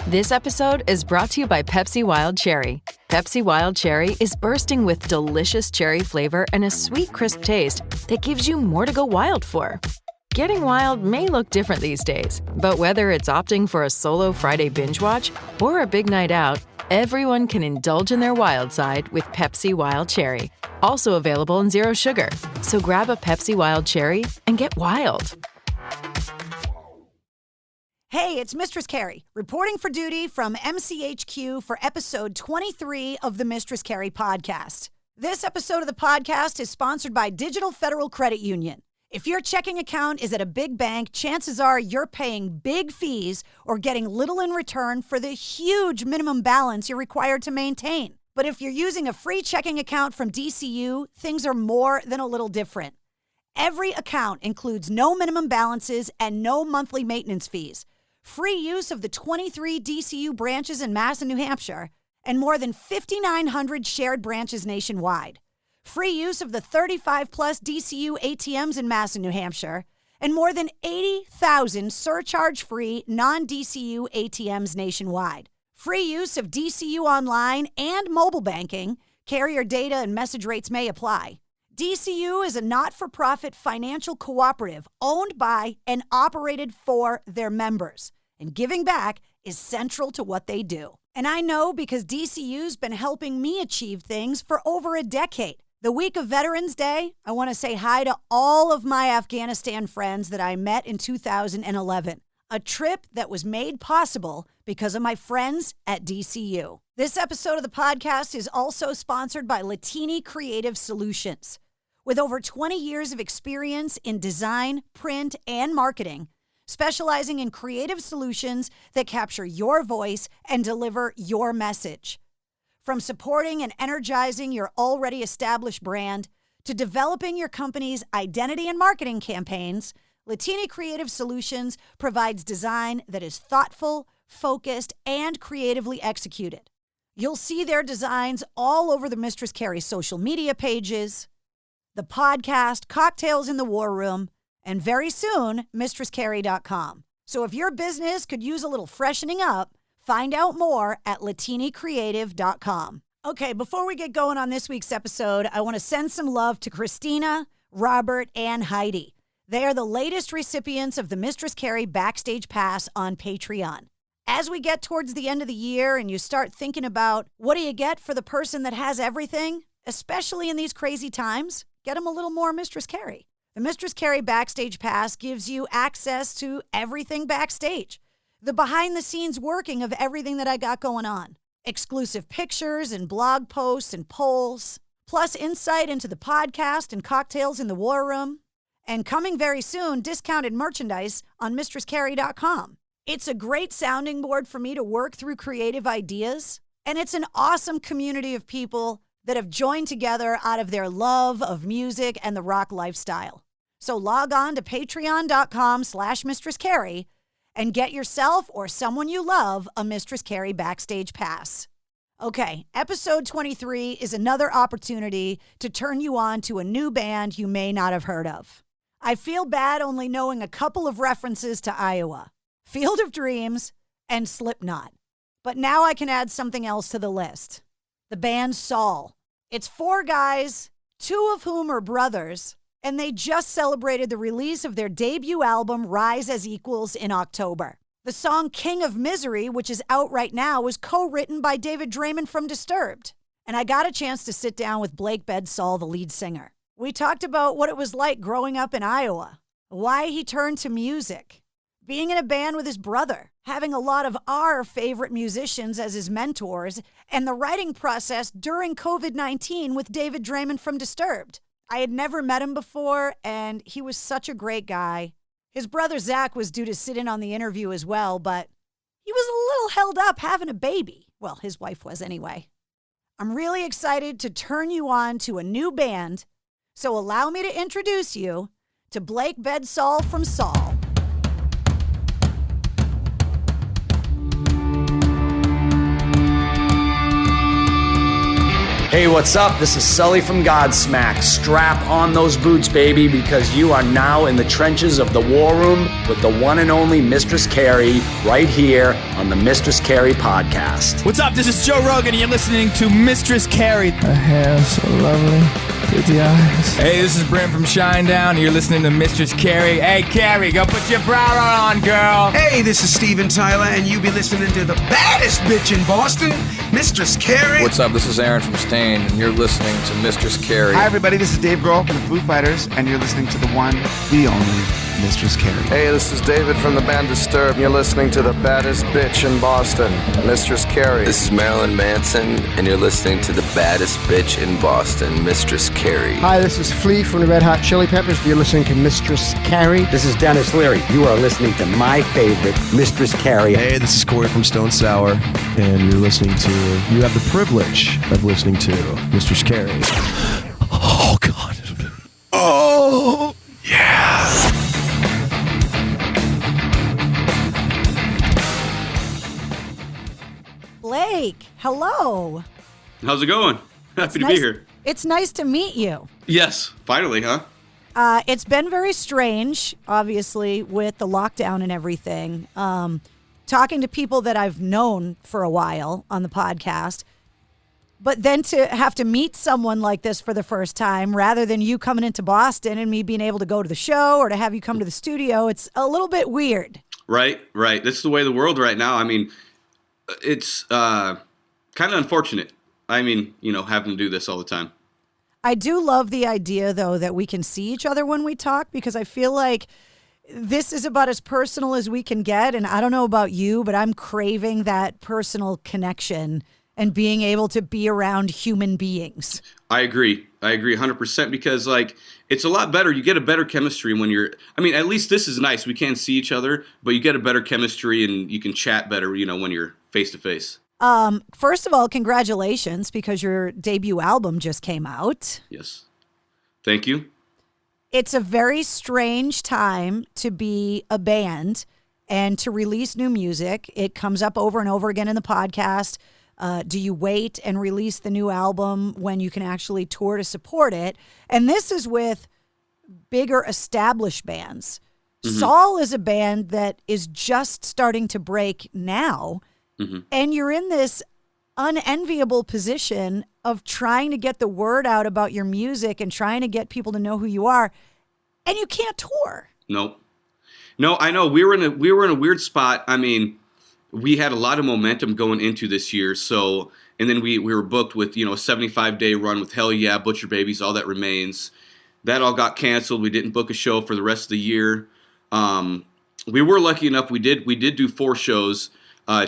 This episode is brought to you by Pepsi Wild Cherry. Pepsi Wild Cherry is bursting with delicious cherry flavor and a sweet, crisp taste that gives you more to go wild for. Getting wild may look different these days, but whether it's opting for a solo Friday binge watch or a big night out, everyone can indulge in their wild side with Pepsi Wild Cherry. Also available in Zero Sugar. So grab a Pepsi Wild Cherry and get wild. Hey, it's Mistress Carrie, reporting for duty from MCHQ for episode 23 of the Mistress Carrie podcast. This episode of the podcast is sponsored by Digital Federal Credit Union. If your checking account is at a big bank, chances are you're paying big fees or getting little in return for the huge minimum balance you're required to maintain. But if you're using a free checking account from DCU, things are more than a little different. Every account includes no minimum balances and no monthly maintenance fees, free use of the 23 DCU branches in Mass and New Hampshire, and more than 5,900 shared branches nationwide. Free use of the 35-plus DCU ATMs in Mass and New Hampshire, and more than 80,000 surcharge-free non-DCU ATMs nationwide. Free use of DCU Online and mobile banking. Carrier data and message rates may apply. DCU is a not-for-profit financial cooperative owned by and operated for their members. And giving back is central to what they do. And I know because DCU's been helping me achieve things for over a decade. The week of Veterans Day, I want to say hi to all of my Afghanistan friends that I met in 2011. A trip that was made possible because of my friends at DCU. This episode of the podcast is also sponsored by Latini Creative Solutions. With over 20 years of experience in design, print, and marketing, specializing in creative solutions that capture your voice and deliver your message. From supporting and energizing your already established brand to developing your company's identity and marketing campaigns, Latini Creative Solutions provides design that is thoughtful, focused, and creatively executed. You'll see their designs all over the Mistress Carrie social media pages, the podcast, Cocktails in the War Room, and very soon, MistressCarrie.com. So if your business could use a little freshening up, find out more at LatiniCreative.com. Okay, before we get going on this week's episode, I want to send some love to Christina, Robert, and Heidi. They are the latest recipients of the Mistress Carrie Backstage Pass on Patreon. As we get towards the end of the year and you start thinking about what do you get for the person that has everything, especially in these crazy times, get them a little more Mistress Carrie. The Mistress Carrie Backstage Pass gives you access to everything backstage. The behind-the-scenes working of everything that I got going on. Exclusive pictures and blog posts and polls, plus insight into the podcast and Cocktails in the War Room. And coming very soon, discounted merchandise on MistressCarrie.com. It's a great sounding board for me to work through creative ideas, and it's an awesome community of people that have joined together out of their love of music and the rock lifestyle. So log on to patreon.com/MistressCarrie and get yourself or someone you love a Mistress Carrie Backstage Pass. Okay, episode 23 is another opportunity to turn you on to a new band you may not have heard of. I feel bad only knowing a couple of references to Iowa, Field of Dreams, and Slipknot. But now I can add something else to the list. The band Saul. It's 4 guys, 2 of whom are brothers, and they just celebrated the release of their debut album, Rise as Equals, in October. The song King of Misery, which is out right now, was co-written by David Draymond from Disturbed. And I got a chance to sit down with Blake Bedsaul, the lead singer. We talked about what it was like growing up in Iowa, why he turned to music, being in a band with his brother, having a lot of our favorite musicians as his mentors, and the writing process during COVID-19 with David Draymond from Disturbed. I had never met him before, and he was such a great guy. His brother Zach was due to sit in on the interview as well, but he was a little held up having a baby. Well, his wife was anyway. I'm really excited to turn you on to a new band, so allow me to introduce you to Blake Bedsaul from Saul. Hey, what's up? This is Sully from Godsmack. Strap on those boots, baby, because you are now in the trenches of the war room with the one and only Mistress Carrie right here on the Mistress Carrie podcast. What's up? This is Joe Rogan, and you're listening to Mistress Carrie. Her hair so lovely, pretty eyes. Hey, this is Brent from Shinedown, and you're listening to Mistress Carrie. Hey, Carrie, go put your bra on, girl. Hey, this is Steven Tyler, and you be listening to the baddest bitch in Boston, Mistress Carrie. What's up? This is Aaron from Stain, and you're listening to Mistress Carrie. Hi, everybody. This is Dave Grohl from the Foo Fighters, and you're listening to the one, the only Mistress Carrie. Hey, this is David from the band Disturbed, and you're listening to the baddest bitch in Boston, Mistress Carrie. This is Marilyn Manson, and you're listening to the baddest bitch in Boston, Mistress Carrie. Hi, this is Flea from the Red Hot Chili Peppers, and you're listening to Mistress Carrie. This is Dennis Leary. You are listening to my favorite, Mistress Carrie. Hey, this is Corey from Stone Sour, and you're listening to, you have the privilege of listening to Mistress Carrie. Oh, God. Oh, yeah. Blake, hello. How's it going? Happy to be here. It's nice to meet you. Yes, finally, huh? It's been very strange, obviously, with the lockdown and everything. Talking to people that I've known for a while on the podcast, but then to have to meet someone like this for the first time, rather than you coming into Boston and me being able to go to the show or to have you come to the studio, it's a little bit weird. Right. That's the way of the world right now. I mean, it's kind of unfortunate. I mean, having to do this all the time. I do love the idea, though, that we can see each other when we talk, because I feel like this is about as personal as we can get. And I don't know about you, but I'm craving that personal connection and being able to be around human beings. I agree 100% because, it's a lot better. You get a better chemistry when at least this is nice. We can't see each other, but you get a better chemistry and you can chat better, when you're face to face. First of all, congratulations, because your debut album just came out. Yes. Thank you. It's a very strange time to be a band and to release new music. It comes up over and over again in the podcast. Do you wait and release the new album when you can actually tour to support it? And this is with bigger established bands. Mm-hmm. Saul is a band that is just starting to break now. Mm-hmm. And you're in this unenviable position of trying to get the word out about your music and trying to get people to know who you are, and you can't tour. No, I know. We were in a weird spot. I mean, we had a lot of momentum going into this year. So, and then we were booked with, a 75-day run with Hell Yeah, Butcher Babies, All That Remains. That all got canceled. We didn't book a show for the rest of the year. We were lucky enough. We did do 4 shows.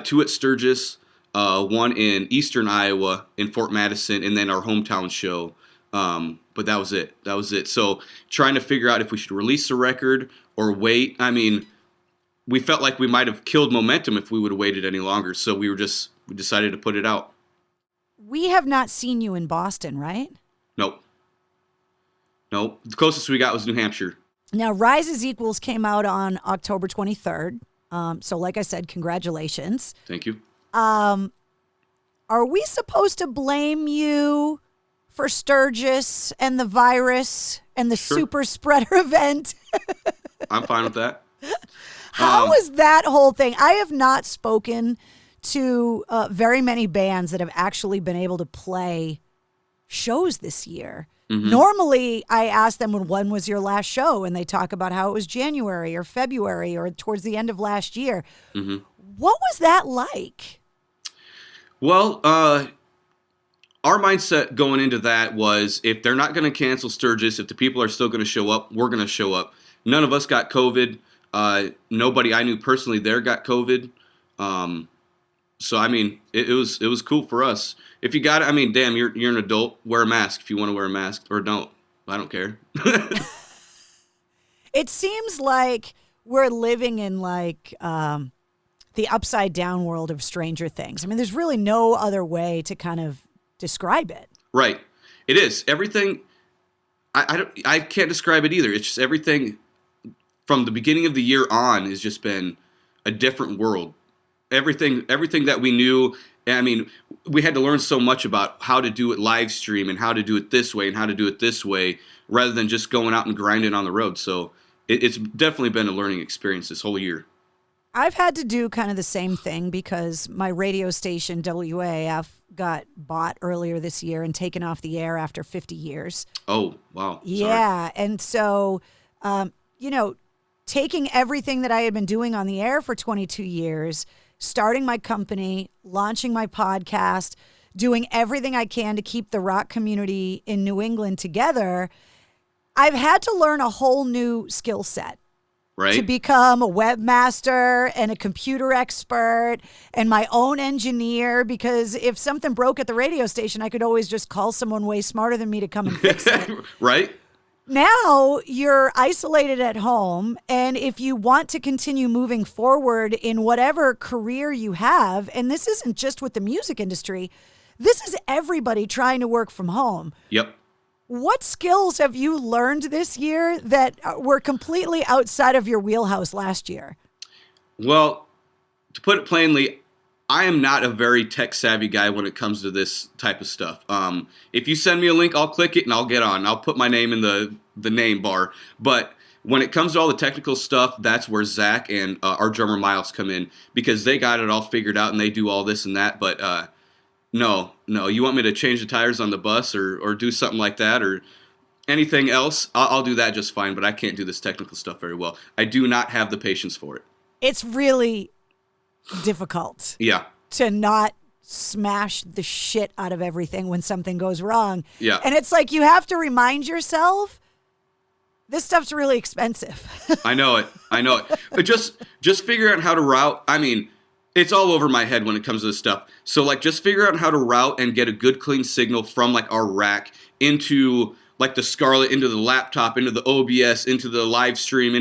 2 at Sturgis, 1 in Eastern Iowa in Fort Madison, and then our hometown show. But that was it. So trying to figure out if we should release a record or wait. I mean, we felt like we might have killed momentum if we would have waited any longer. So we decided to put it out. We have not seen you in Boston, right? Nope. The closest we got was New Hampshire. Now, Rise as Equals came out on October 23rd. So like I said, congratulations. Thank you. Are we supposed to blame you for Sturgis and the virus and the super spreader event? I'm fine with that. How was that whole thing? I have not spoken to very many bands that have actually been able to play shows this year. Mm-hmm. Normally, I ask them when was your last show, and they talk about how it was January or February or towards the end of last year. Mm-hmm. What was that like? Well, our mindset going into that was if they're not going to cancel Sturgis, if the people are still going to show up, we're going to show up. None of us got COVID. Nobody I knew personally there got COVID. So, I mean, it was cool for us. If you got it, I mean, damn, you're an adult. Wear a mask if you want to wear a mask, or don't. I don't care. It seems like we're living in the upside down world of Stranger Things. I mean, there's really no other way to kind of describe it. Right. It is. Everything, I can't describe it either. It's just everything from the beginning of the year on has just been a different world. everything that we knew. I mean, we had to learn so much about how to do it live stream and how to do it this way and how to do it this way rather than just going out and grinding on the road. So it's definitely been a learning experience this whole year. I've had to do kind of the same thing because my radio station, WAF, got bought earlier this year and taken off the air after 50 years. Oh, wow. Yeah. And so, taking everything that I had been doing on the air for 22 years, starting my company, launching my podcast, doing everything I can to keep the rock community in New England together, I've had to learn a whole new skill set. Right. To become a webmaster and a computer expert and my own engineer, because if something broke at the radio station, I could always just call someone way smarter than me to come and fix it. Right. Now you're isolated at home, and if you want to continue moving forward in whatever career you have, and this isn't just with the music industry, this is everybody trying to work from home. Yep. What skills have you learned this year that were completely outside of your wheelhouse last year? Well, to put it plainly, I am not a very tech-savvy guy when it comes to this type of stuff. If you send me a link, I'll click it and I'll get on. I'll put my name in the name bar. But when it comes to all the technical stuff, that's where Zach and our drummer Miles come in, because they got it all figured out and they do all this and that. But no, you want me to change the tires on the bus or do something like that or anything else, I'll do that just fine, but I can't do this technical stuff very well. I do not have the patience for it. It's really difficult. Yeah. To not smash the shit out of everything when something goes wrong. Yeah. And it's like you have to remind yourself, this stuff's really expensive. I know it. But just figure out how to route. I mean, it's all over my head when it comes to this stuff. So, like, just figure out how to route and get a good, clean signal from, like, our rack into, like, the Scarlett, into the laptop, into the OBS, into the live stream,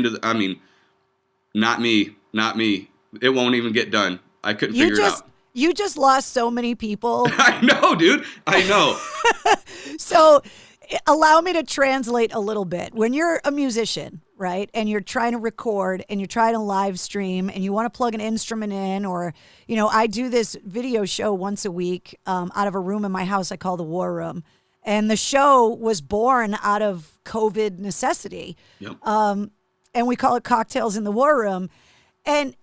not me. It won't even get done. I couldn't figure it out. You just lost so many people. I know, dude. I know. So, allow me to translate a little bit. When you're a musician, right, and you're trying to record and you're trying to live stream and you want to plug an instrument in, or, I do this video show once a week out of a room in my house I call the War Room. And the show was born out of COVID necessity. Yep. And we call it Cocktails in the War Room. And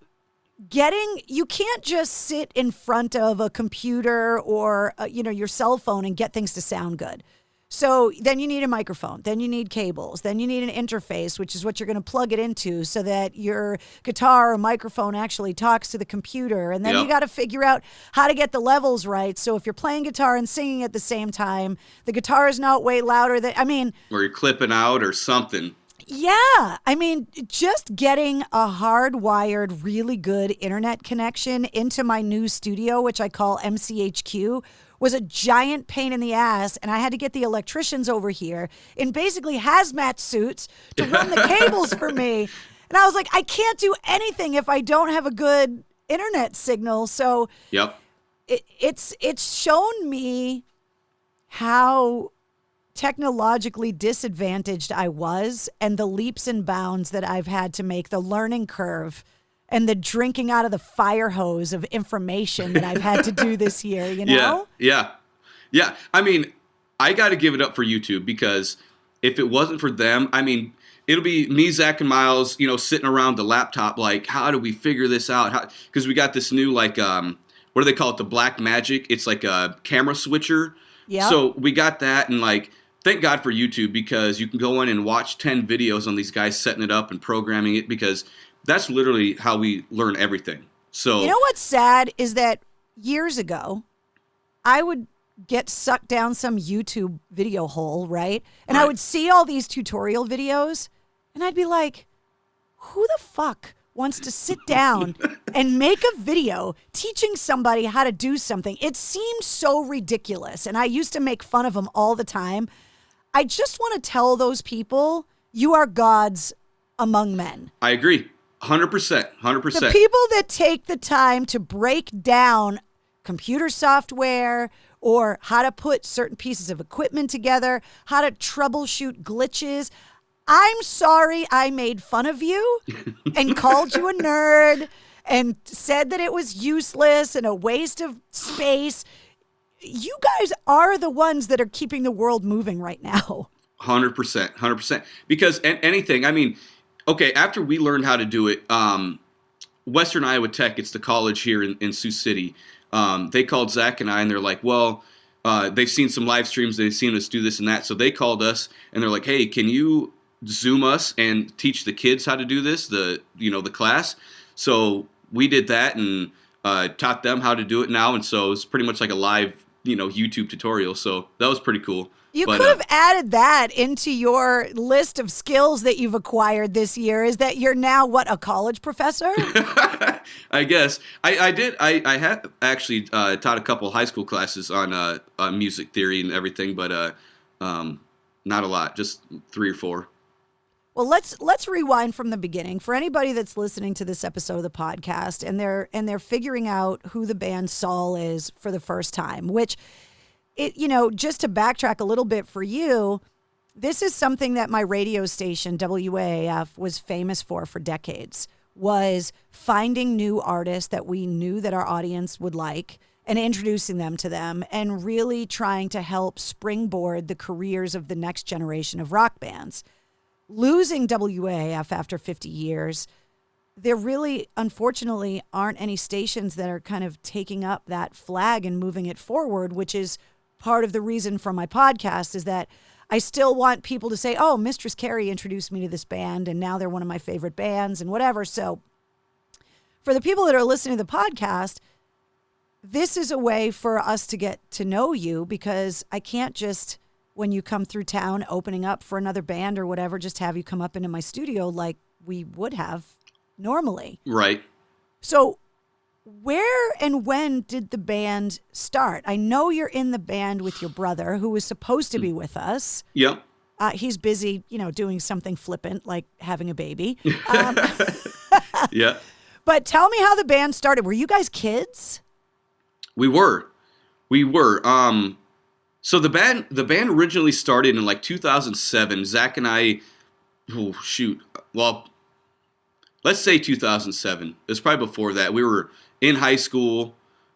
you can't just sit in front of a computer or, your cell phone and get things to sound good. So then you need a microphone, then you need cables, then you need an interface, which is what you're going to plug it into so that your guitar or microphone actually talks to the computer. And then you got to figure out how to get the levels right. So if you're playing guitar and singing at the same time, the guitar is not way louder or you're clipping out or something. Yeah. Just getting a hardwired, really good internet connection into my new studio, which I call MCHQ, was a giant pain in the ass, and I had to get the electricians over here in basically hazmat suits to run the cables for me. And I was like, I can't do anything if I don't have a good internet signal. So yep. It's shown me how technologically disadvantaged I was and the leaps and bounds that I've had to make, the learning curve and the drinking out of the fire hose of information that I've had to do this year, Yeah. I got to give it up for YouTube, because if it wasn't for them, it'll be me, Zach, and Miles, sitting around the laptop like, how do we figure this out? Because we got this new, like, what do they call it? The Black Magic. It's like a camera switcher. Yeah. So we got that, and, like, thank God for YouTube, because you can go in and watch 10 videos on these guys setting it up and programming it, because that's literally how we learn everything. So, what's sad is that years ago, I would get sucked down some YouTube video hole, right? And I would see all these tutorial videos, and I'd be like, who the fuck wants to sit down and make a video teaching somebody how to do something? It seemed so ridiculous, and I used to make fun of them all the time. I just want to tell those people, you are gods among men. I agree. 100%. The people that take the time to break down computer software or how to put certain pieces of equipment together, how to troubleshoot glitches. I'm sorry I made fun of you and called you a nerd and said that it was useless and a waste of space. You guys are the ones that are keeping the world moving right now. 100%. Because anything, I mean, okay, after we learned how to do it, Western Iowa Tech, it's the college here in Sioux City. They called Zach and I, and they're like, well, they've seen some live streams, they've seen us do this and that. So they called us, and they're like, hey, can you Zoom us and teach the kids how to do this, the class? So we did that and taught them how to do it now. And so it's pretty much like a live, YouTube tutorial. So that was pretty cool. You could have added that into your list of skills that you've acquired this year. Is that you're now, a college professor? I guess. I did. I had actually taught a couple high school classes on music theory and everything, but not a lot, just 3 or 4. Well, let's rewind from the beginning. For anybody that's listening to this episode of the podcast and they're figuring out who the band Saul is for the first time, which just to backtrack a little bit for you, this is something that my radio station, WAAF, was famous for decades, was finding new artists that we knew that our audience would like and introducing them to them and really trying to help springboard the careers of the next generation of rock bands. Losing WAAF after 50 years, there really, unfortunately, aren't any stations that are kind of taking up that flag and moving it forward, which is part of the reason for my podcast, is that I still want people to say, oh, Mistress Carrie introduced me to this band, and now they're one of my favorite bands and whatever. So for the people that are listening to the podcast, this is a way for us to get to know you, because I can't just, when you come through town opening up for another band or whatever, just have you come up into my studio like we would have normally. Right. So where and when did the band start? I know you're in the band with your brother, who was supposed to be with us. Yep. He's busy, doing something flippant like having a baby. Yeah. But tell me how the band started. Were you guys kids? We were. So the band originally started in like 2007. Zach and I, let's say 2007. It's probably before that. We were in high school,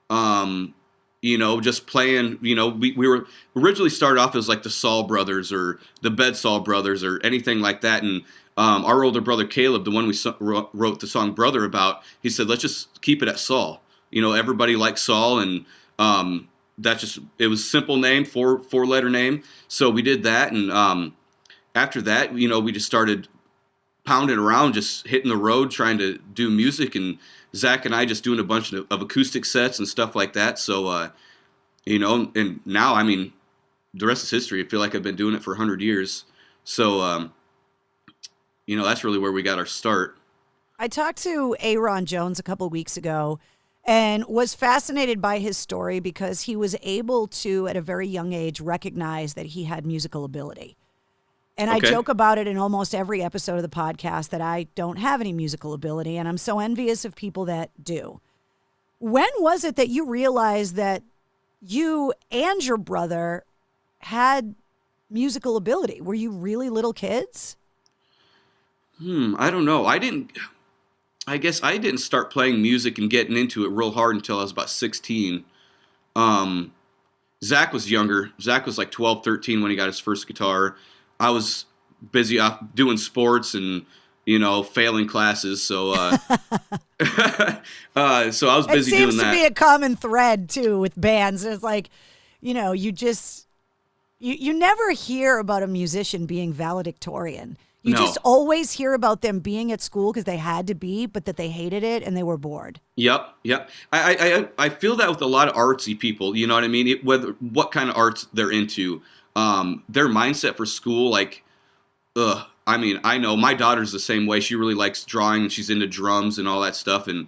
just playing. We were originally started off as like the Saul brothers or the Bedsaul brothers or anything like that. And our older brother Caleb, the one we wrote the song "Brother" about, he said, let's just keep it at Saul. Everybody likes Saul, and it was a simple name, 4-letter name. So we did that, and after that, we just started pounding around, just hitting the road, trying to do music, and Zach and I just doing a bunch of acoustic sets and stuff like that. So, and now, I mean, the rest is history. I feel like I've been doing it for 100 years. So, that's really where we got our start. I talked to Aaron Jones a couple of weeks ago and was fascinated by his story because he was able to, at a very young age, recognize that he had musical ability. And okay. I joke about it in almost every episode of the podcast that I don't have any musical ability, and I'm so envious of people that do. When was it that you realized that you and your brother had musical ability? Were you really little kids? I don't know. I guess I didn't start playing music and getting into it real hard until I was about 16. Zach was younger. Zach was like 12, 13 when he got his first guitar. I was busy doing sports and, failing classes. So, so I was busy doing that. It seems to be a common thread too with bands. It's like, you never hear about a musician being valedictorian. You just always hear about them being at school because they had to be, but that they hated it and they were bored. Yep. I feel that with a lot of artsy people. You know what I mean? What kind of arts they're into. Their mindset for school, I know my daughter's the same way. She really likes drawing and she's into drums and all that stuff. And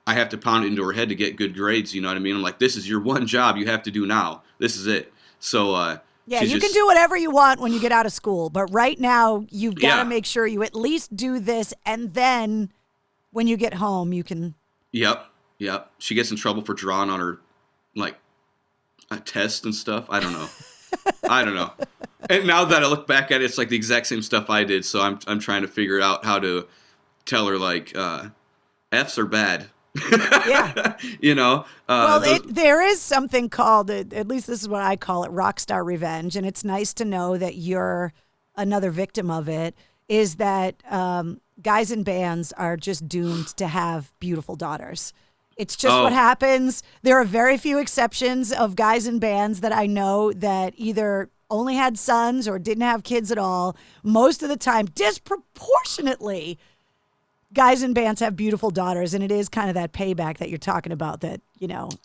I have to pound it into her head to get good grades. You know what I mean? I'm like, this is your one job you have to do now. This is it. So, yeah, you can do whatever you want when you get out of school. But right now you've got to make sure you at least do this. And then when you get home, you can. Yep. She gets in trouble for drawing on her, a test and stuff. I don't know. And now that I look back at it, it's like the exact same stuff I did. So I'm trying to figure out how to tell her F's are bad. Yeah. There is something called, at least this is what I call it, rockstar revenge. And it's nice to know that you're another victim of it, is that guys in bands are just doomed to have beautiful daughters. It's just what happens. There are very few exceptions of guys in bands that I know that either only had sons or didn't have kids at all. Most of the time, disproportionately, guys in bands have beautiful daughters, and it is kind of that payback that you're talking about, that,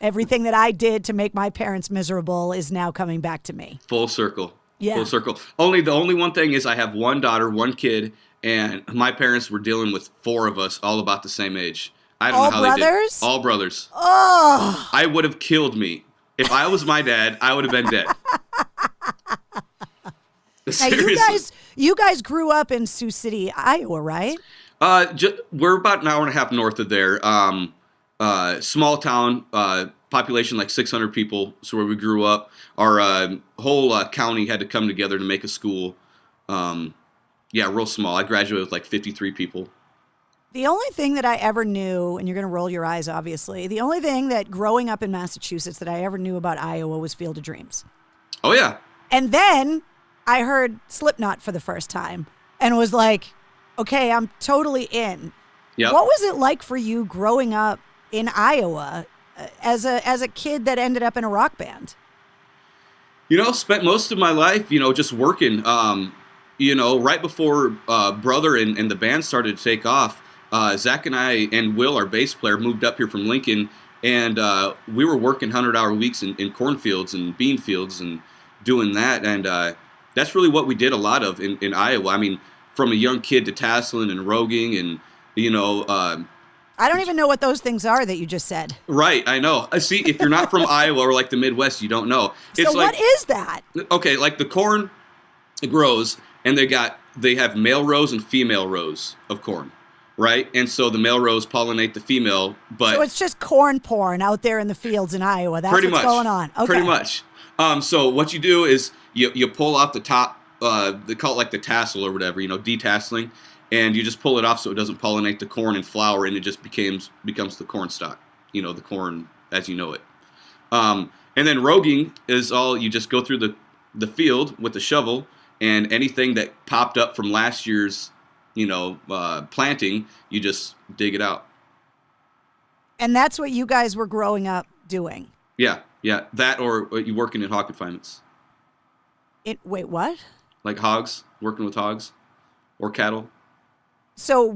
everything that I did to make my parents miserable is now coming back to me. Full circle. Yeah. Full circle. The only one thing is I have one daughter, one kid, and my parents were dealing with 4 of us all about the same age. I don't know how brothers? they did. All brothers. Oh. I would have killed me. If I was my dad, I would have been dead. Now, you guys grew up in Sioux City, Iowa, right? We're about an hour and a half north of there. Small town, population like 600 people. So where we grew up, our whole county had to come together to make a school. Real small. I graduated with like 53 people. The only thing that I ever knew, and you're going to roll your eyes, obviously, the only thing that growing up in Massachusetts that I ever knew about Iowa was Field of Dreams. Oh, yeah. And then I heard Slipknot for the first time and was like, okay, I'm totally in. Yep. What was it like for you growing up in Iowa as a kid that ended up in a rock band? Spent most of my life, just working. Right before Brother and the band started to take off, Zach and I and Will, our bass player, moved up here from Lincoln, and we were working 100-hour weeks in cornfields and bean fields and doing that. And that's really what we did a lot of in Iowa. I mean, from a young kid to tasseling and roguing and, I don't even know what those things are that you just said. Right, I know. See, if you're not from Iowa or like the Midwest, you don't know. So what is that? Okay, like the corn grows, and they have male rows and female rows of corn, right? And so the male rows pollinate the female, but... So it's just corn porn out there in the fields in Iowa. That's what's going on. Okay. Pretty much. So what you do is you pull off the top, they call it like the tassel or whatever, detasseling, and you just pull it off so it doesn't pollinate the corn and flower, and it just becomes the corn stalk, the corn as you know it. And then roguing is all, you just go through the field with the shovel, and anything that popped up from last year's, planting, you just dig it out. And that's what you guys were growing up doing? Yeah. That or you working in hog confinements. Wait, what? Like hogs, working with hogs or cattle. So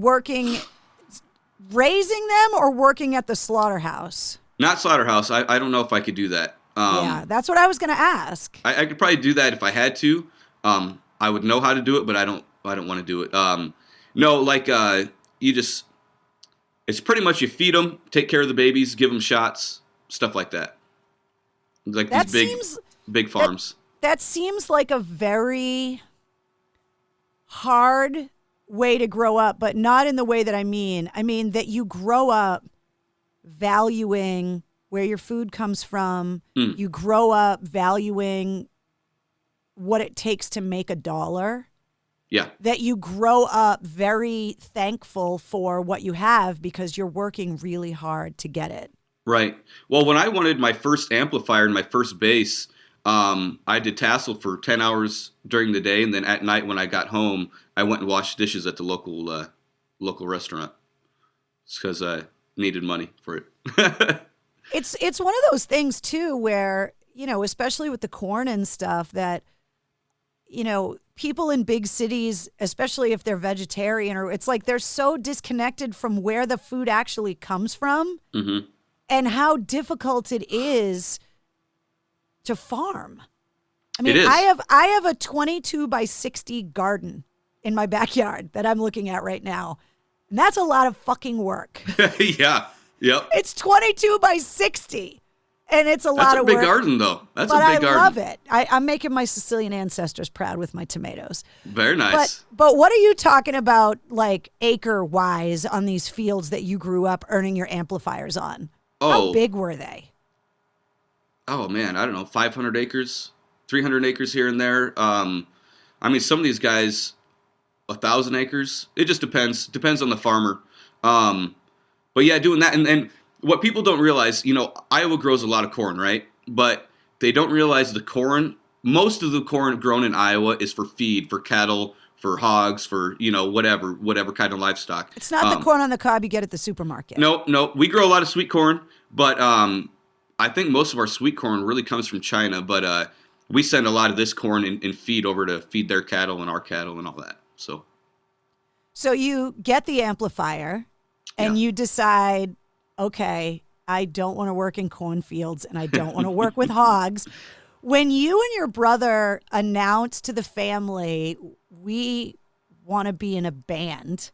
raising them or working at the slaughterhouse? Not slaughterhouse. I don't know if I could do that. Yeah, that's what I was going to ask. I could probably do that if I had to. I would know how to do it, but I don't want to do it. It's pretty much you feed them, take care of the babies, give them shots, stuff like that. Like that these big farms. That seems like a very hard way to grow up, but not in the way that I mean. I mean that you grow up valuing where your food comes from. You grow up valuing what it takes to make $1. Yeah. That you grow up very thankful for what you have because you're working really hard to get it. Right. Well, when I wanted my first amplifier and my first bass, I did tassel for 10 hours during the day, and then at night when I got home, I went and washed dishes at the local restaurant because I needed money for it. It's one of those things too where, especially with the corn and stuff, that people in big cities, especially if they're vegetarian, or it's like they're so disconnected from where the food actually comes from. Mm-hmm. And how difficult it is to farm. I mean, it is. I have a 22 by 60 garden in my backyard that I'm looking at right now. And that's a lot of fucking work. Yeah. Yep. It's 22 by 60. And it's a lot of work. That's a big garden, though. That's a big garden. I love it. I'm making my Sicilian ancestors proud with my tomatoes. Very nice. But what are you talking about, like, acre-wise on these fields that you grew up earning your amplifiers on? Oh. How big were they? Oh, man, I don't know, 500 acres, 300 acres here and there. Some of these guys, 1,000 acres. It just depends. Depends on the farmer. But yeah, doing that. And what people don't realize, Iowa grows a lot of corn, right? But they don't realize most of the corn grown in Iowa is for feed, for cattle, for hogs, for, whatever kind of livestock. It's not the corn on the cob you get at the supermarket. No. We grow a lot of sweet corn, but I think most of our sweet corn really comes from China. But we send a lot of this corn and feed over to feed their cattle and our cattle and all that. So you get the amplifier and you decide, okay, I don't want to work in cornfields and I don't want to work with hogs. When you and your brother announced to the family, we want to be in a band,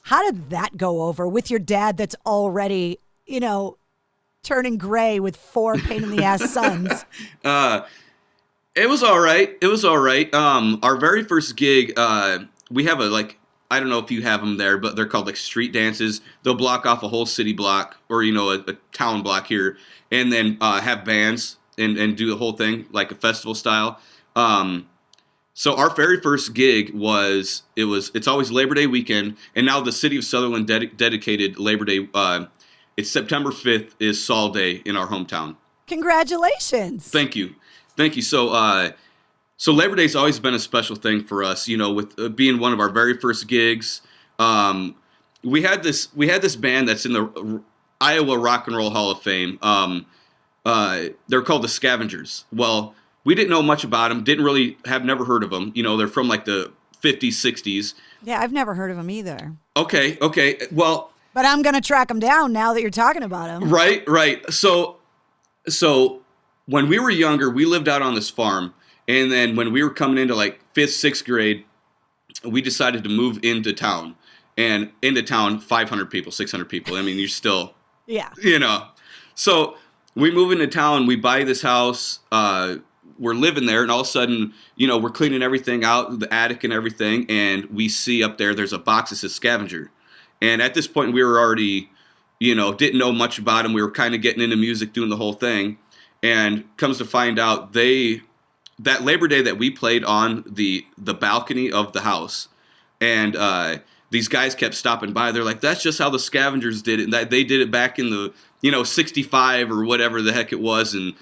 how did that go over with your dad that's already, turning gray with 4 pain-in-the-ass sons? It was all right. Our very first gig, we have I don't know if you have them there, but they're called street dances. They'll block off a whole city block or, a town block here and then have bands and do the whole thing like a festival style. So our very first gig it's always Labor Day weekend. And now the city of Sutherland dedicated Labor Day. It's September 5th is Saul Day in our hometown. Congratulations. Thank you. So Labor Day's always been a special thing for us, with being one of our very first gigs. We had this band that's in the Iowa Rock and Roll Hall of Fame. They're called the Scavengers. Well, we didn't know much about them. Never heard of them. They're from the 50s, 60s. Yeah, I've never heard of them either. Okay. Well, but I'm going to track them down now that you're talking about them. Right. So when we were younger, we lived out on this farm. And then when we were coming into 5th, 6th grade, we decided to move into town. And into town, 500 people, 600 people. I mean, you're still, yeah. So we move into town, we buy this house, we're living there, and all of a sudden, we're cleaning everything out, the attic and everything, and we see up there's a box that says Scavenger. And at this point, we were already, didn't know much about them. We were kind of getting into music, doing the whole thing. And comes to find out that Labor Day that we played on the balcony of the house, and these guys kept stopping by. They're like, that's just how the Scavengers did it. And that they did it back in the 65 or whatever the heck it was. And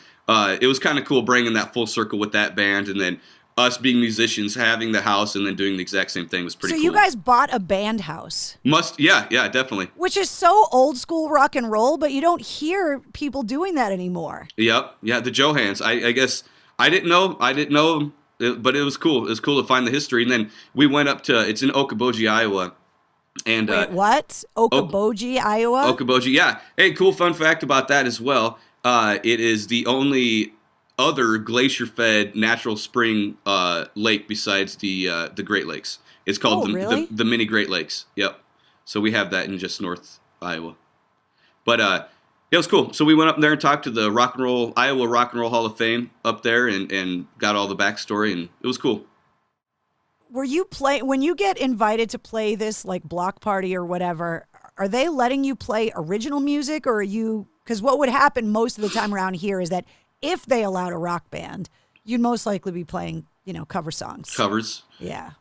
it was kind of cool bringing that full circle with that band, and then us being musicians, having the house, and then doing the exact same thing was pretty cool. So you guys bought a band house? Yeah, definitely. Which is so old school rock and roll, but you don't hear people doing that anymore. Yep. Yeah, the Johans. I guess I didn't know, but it was cool. It was cool to find the history. And then we went up it's in Okoboji, Iowa. And wait, what? Okoboji, Iowa? Okoboji, yeah. Hey, cool fun fact about that as well. It is the only other glacier-fed natural spring lake besides the Great Lakes. It's called the Mini Great Lakes. Yep. So we have that in just North Iowa. But it was cool. So we went up there and talked to the Iowa Rock and Roll Hall of Fame up there and got all the backstory, and it was cool. Were you when you get invited to play this block party or whatever, are they letting you play original music, or are you, because what would happen most of the time around here is that if they allowed a rock band, you'd most likely be playing, cover songs. Covers. Yeah.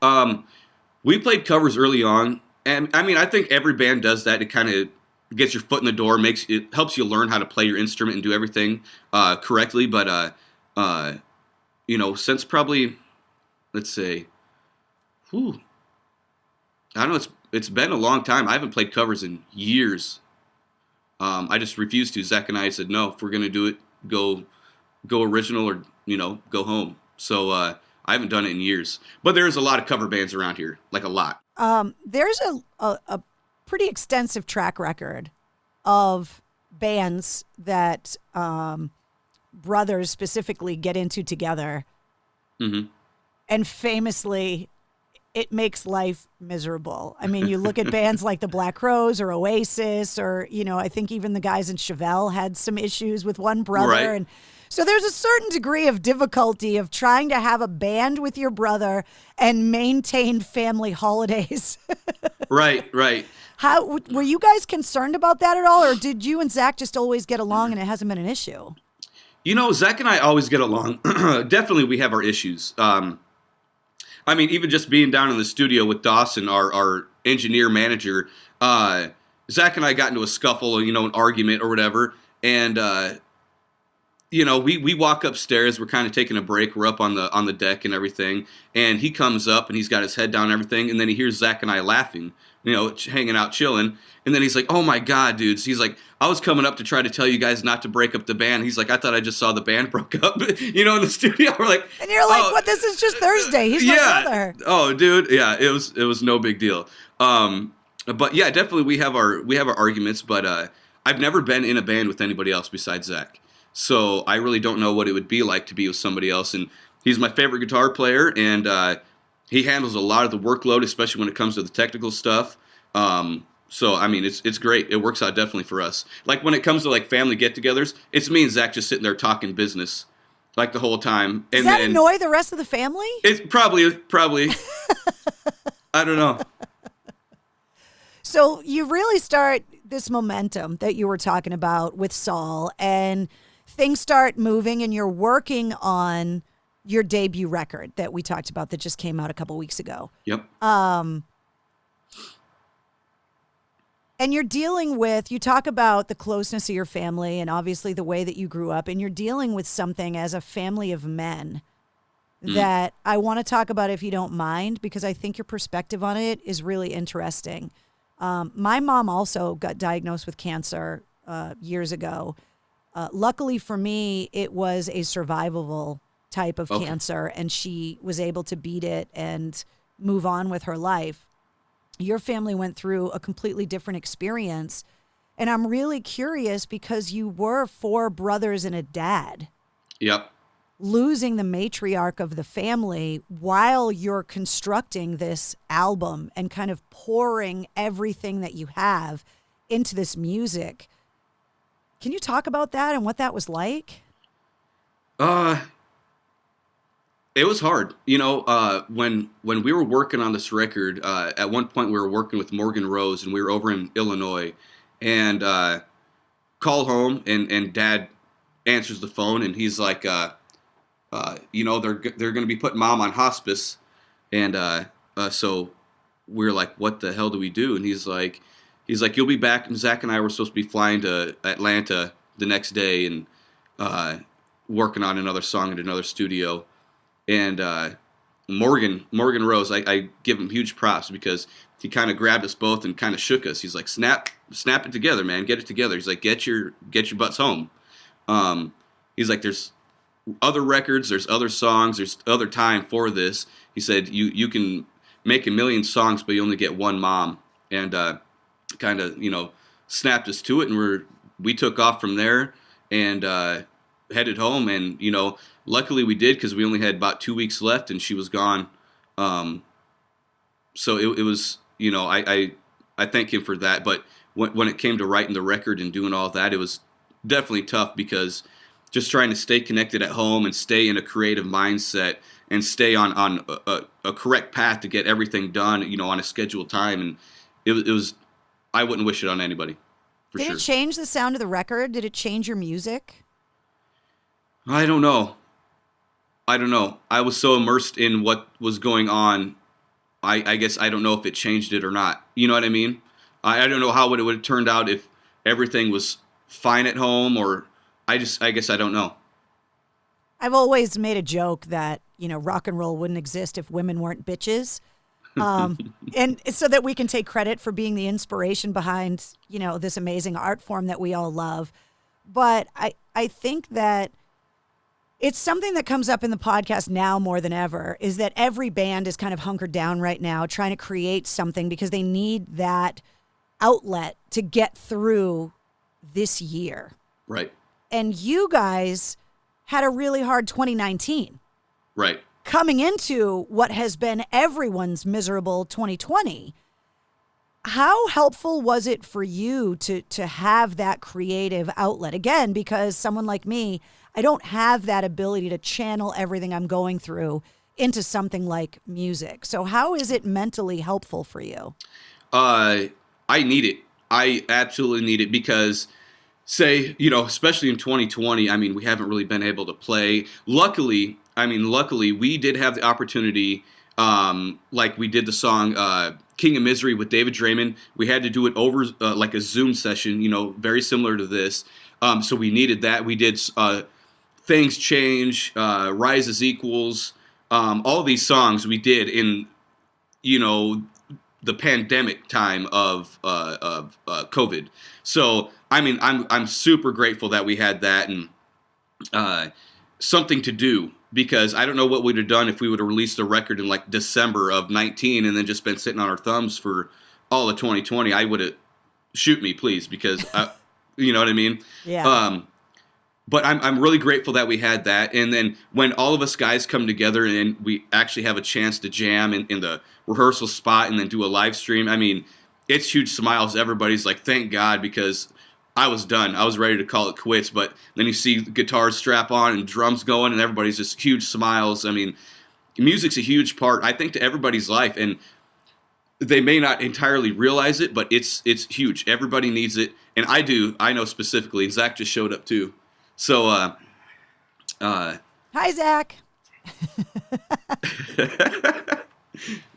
We played covers early on, and I mean, I think every band does that. It kind of gets your foot in the door, it helps you learn how to play your instrument and do everything correctly. But since probably, let's say, I don't know, it's been a long time. I haven't played covers in years. I just refused to. Zach and I said, no, if we're gonna do it, go original or go home. So I haven't done it in years. But there's a lot of cover bands around here, a lot. There's a pretty extensive track record of bands that brothers specifically get into together. Mm-hmm. And famously, it makes life miserable. I mean, you look at bands like the Black Crowes or Oasis, or, I think even the guys in Chevelle had some issues with one brother. Right. And so there's a certain degree of difficulty of trying to have a band with your brother and maintain family holidays. Right. How were you guys concerned about that at all, or did you and Zach just always get along and it hasn't been an issue? Zach and I always get along. Definitely we have our issues. I mean, even just being down in the studio with Dawson, our engineer manager, Zach and I got into a scuffle, an argument or whatever, and we walk upstairs. We're kind of taking a break. We're up on the deck and everything, and he comes up and he's got his head down and everything, and then he hears Zach and I laughing, hanging out, chilling, and then he's like, "Oh my God, dudes!" He's like, "I was coming up to try to tell you guys not to break up the band." He's like, "I thought I just saw the band broke up," in the studio. We're like, and you're like, "What? This is just Thursday." He's my brother. Oh, dude, yeah, it was no big deal. But yeah, definitely we have our arguments, but I've never been in a band with anybody else besides Zach. So I really don't know what it would be like to be with somebody else. And he's my favorite guitar player, and he handles a lot of the workload, especially when it comes to the technical stuff. So I mean, it's great. It works out definitely for us. Like when it comes to like family get-togethers, it's me and Zach just sitting there talking business like the whole time. Does that annoy the rest of the family? It's probably. I don't know. So you really start this momentum that you were talking about with Saul, and things start moving, and you're working on your debut record that we talked about that just came out a couple weeks ago. Yep. And you're dealing with, you talk about the closeness of your family and obviously the way that you grew up, and you're dealing with something as a family of men that I want to talk about if you don't mind, because I think your perspective on it is really interesting. My mom also got diagnosed with cancer years ago. Luckily for me, it was a survivable type of cancer, and she was able to beat it and move on with her life. Your family went through a completely different experience, and I'm really curious because you were 4 brothers and a dad. Yep. Losing the matriarch of the family while you're constructing this album and kind of pouring everything that you have into this music. Can you talk about that and what that was like? It was hard. When we were working on this record, at one point we were working with Morgan Rose, and we were over in Illinois, and call home, and Dad answers the phone, and he's like, they're going to be putting Mom on hospice, and so we're like, what the hell do we do? And he's like, you'll be back. And Zach and I were supposed to be flying to Atlanta the next day and working on another song at another studio. And Morgan Rose, I give him huge props because he kind of grabbed us both and kind of shook us. He's like, snap it together, man. Get it together. He's like, get your butts home. He's like, there's other records, there's other songs, there's other time for this. He said, you can make a million songs, but you only get one mom. And kind of, snapped us to it, and we took off from there and headed home. And luckily we did, because we only had about 2 weeks left, and she was gone. So it was, I thank him for that. But when it came to writing the record and doing all that, it was definitely tough, because just trying to stay connected at home and stay in a creative mindset and stay on a correct path to get everything done, on a scheduled time. And it was, I wouldn't wish it on anybody, for sure. Did it change the sound of the record? Did it change your music? I don't know. I was so immersed in what was going on. I guess I don't know if it changed it or not. You know what I mean? I don't know how it would have turned out if everything was fine at home, or I guess I don't know. I've always made a joke that, rock and roll wouldn't exist if women weren't bitches. And so that we can take credit for being the inspiration behind, this amazing art form that we all love. But I think that it's something that comes up in the podcast now more than ever, is that every band is kind of hunkered down right now trying to create something because they need that outlet to get through this year. Right. And you guys had a really hard 2019. Right. Coming into what has been everyone's miserable 2020. How helpful was it for you to have that creative outlet? Again, because someone like me, I don't have that ability to channel everything I'm going through into something like music. So how is it mentally helpful for you? I need it. I absolutely need it, because especially in 2020, we haven't really been able to play. Luckily, we did have the opportunity Like we did the song King of Misery with David Draymond. We had to do it over like a Zoom session, very similar to this. So we needed that. We did Things Change, Rise as Equals, all these songs we did in, the pandemic time of COVID. So, I mean, I'm super grateful that we had that and something to do, because I don't know what we'd have done if we would have released a record in like December of 19 and then just been sitting on our thumbs for all of 2020. I would have, shoot me, please, because you know what I mean? Yeah. But I'm really grateful that we had that. And then when all of us guys come together and we actually have a chance to jam in the rehearsal spot and then do a live stream, I mean, it's huge smiles. Everybody's like, thank God, because I was done. I was ready to call it quits. But then you see guitars strap on and drums going and everybody's just huge smiles. I mean, music's a huge part, I think, to everybody's life. And they may not entirely realize it, but it's huge. Everybody needs it. And I do. I know specifically. Zach just showed up too. So, hi, Zach.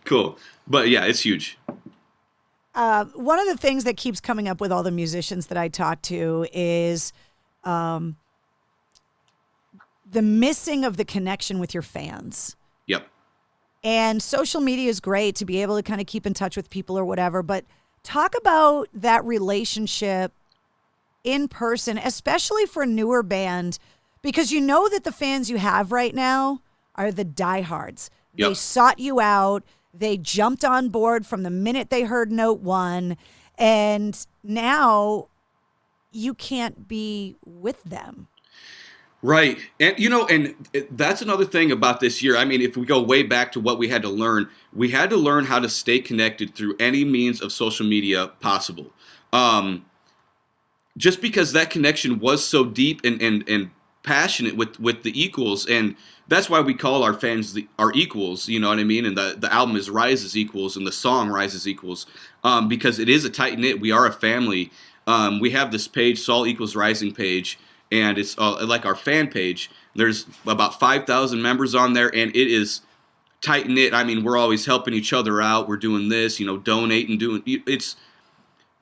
Cool. But yeah, it's huge. One of the things that keeps coming up with all the musicians that I talk to is the missing of the connection with your fans. Yep. And social media is great to be able to kind of keep in touch with people or whatever, but talk about that relationship in person, especially for a newer band, because you know that the fans you have right now are the diehards. Yep. They sought you out. They jumped on board from the minute they heard note one, and now you can't be with them. Right. And, that's another thing about this year. I mean, if we go way back to what we had to learn how to stay connected through any means of social media possible. Just because that connection was so deep and passionate with the equals, and that's why we call our fans our equals, you know what I mean? And the album is Rise as Equals and the song Rise as Equals, because it is a tight-knit, we are a family. We have this page, Saul Equals Rising page, and it's like our fan page. There's about 5,000 members on there, and it is tight-knit. I mean, we're always helping each other out. We're doing this, donating,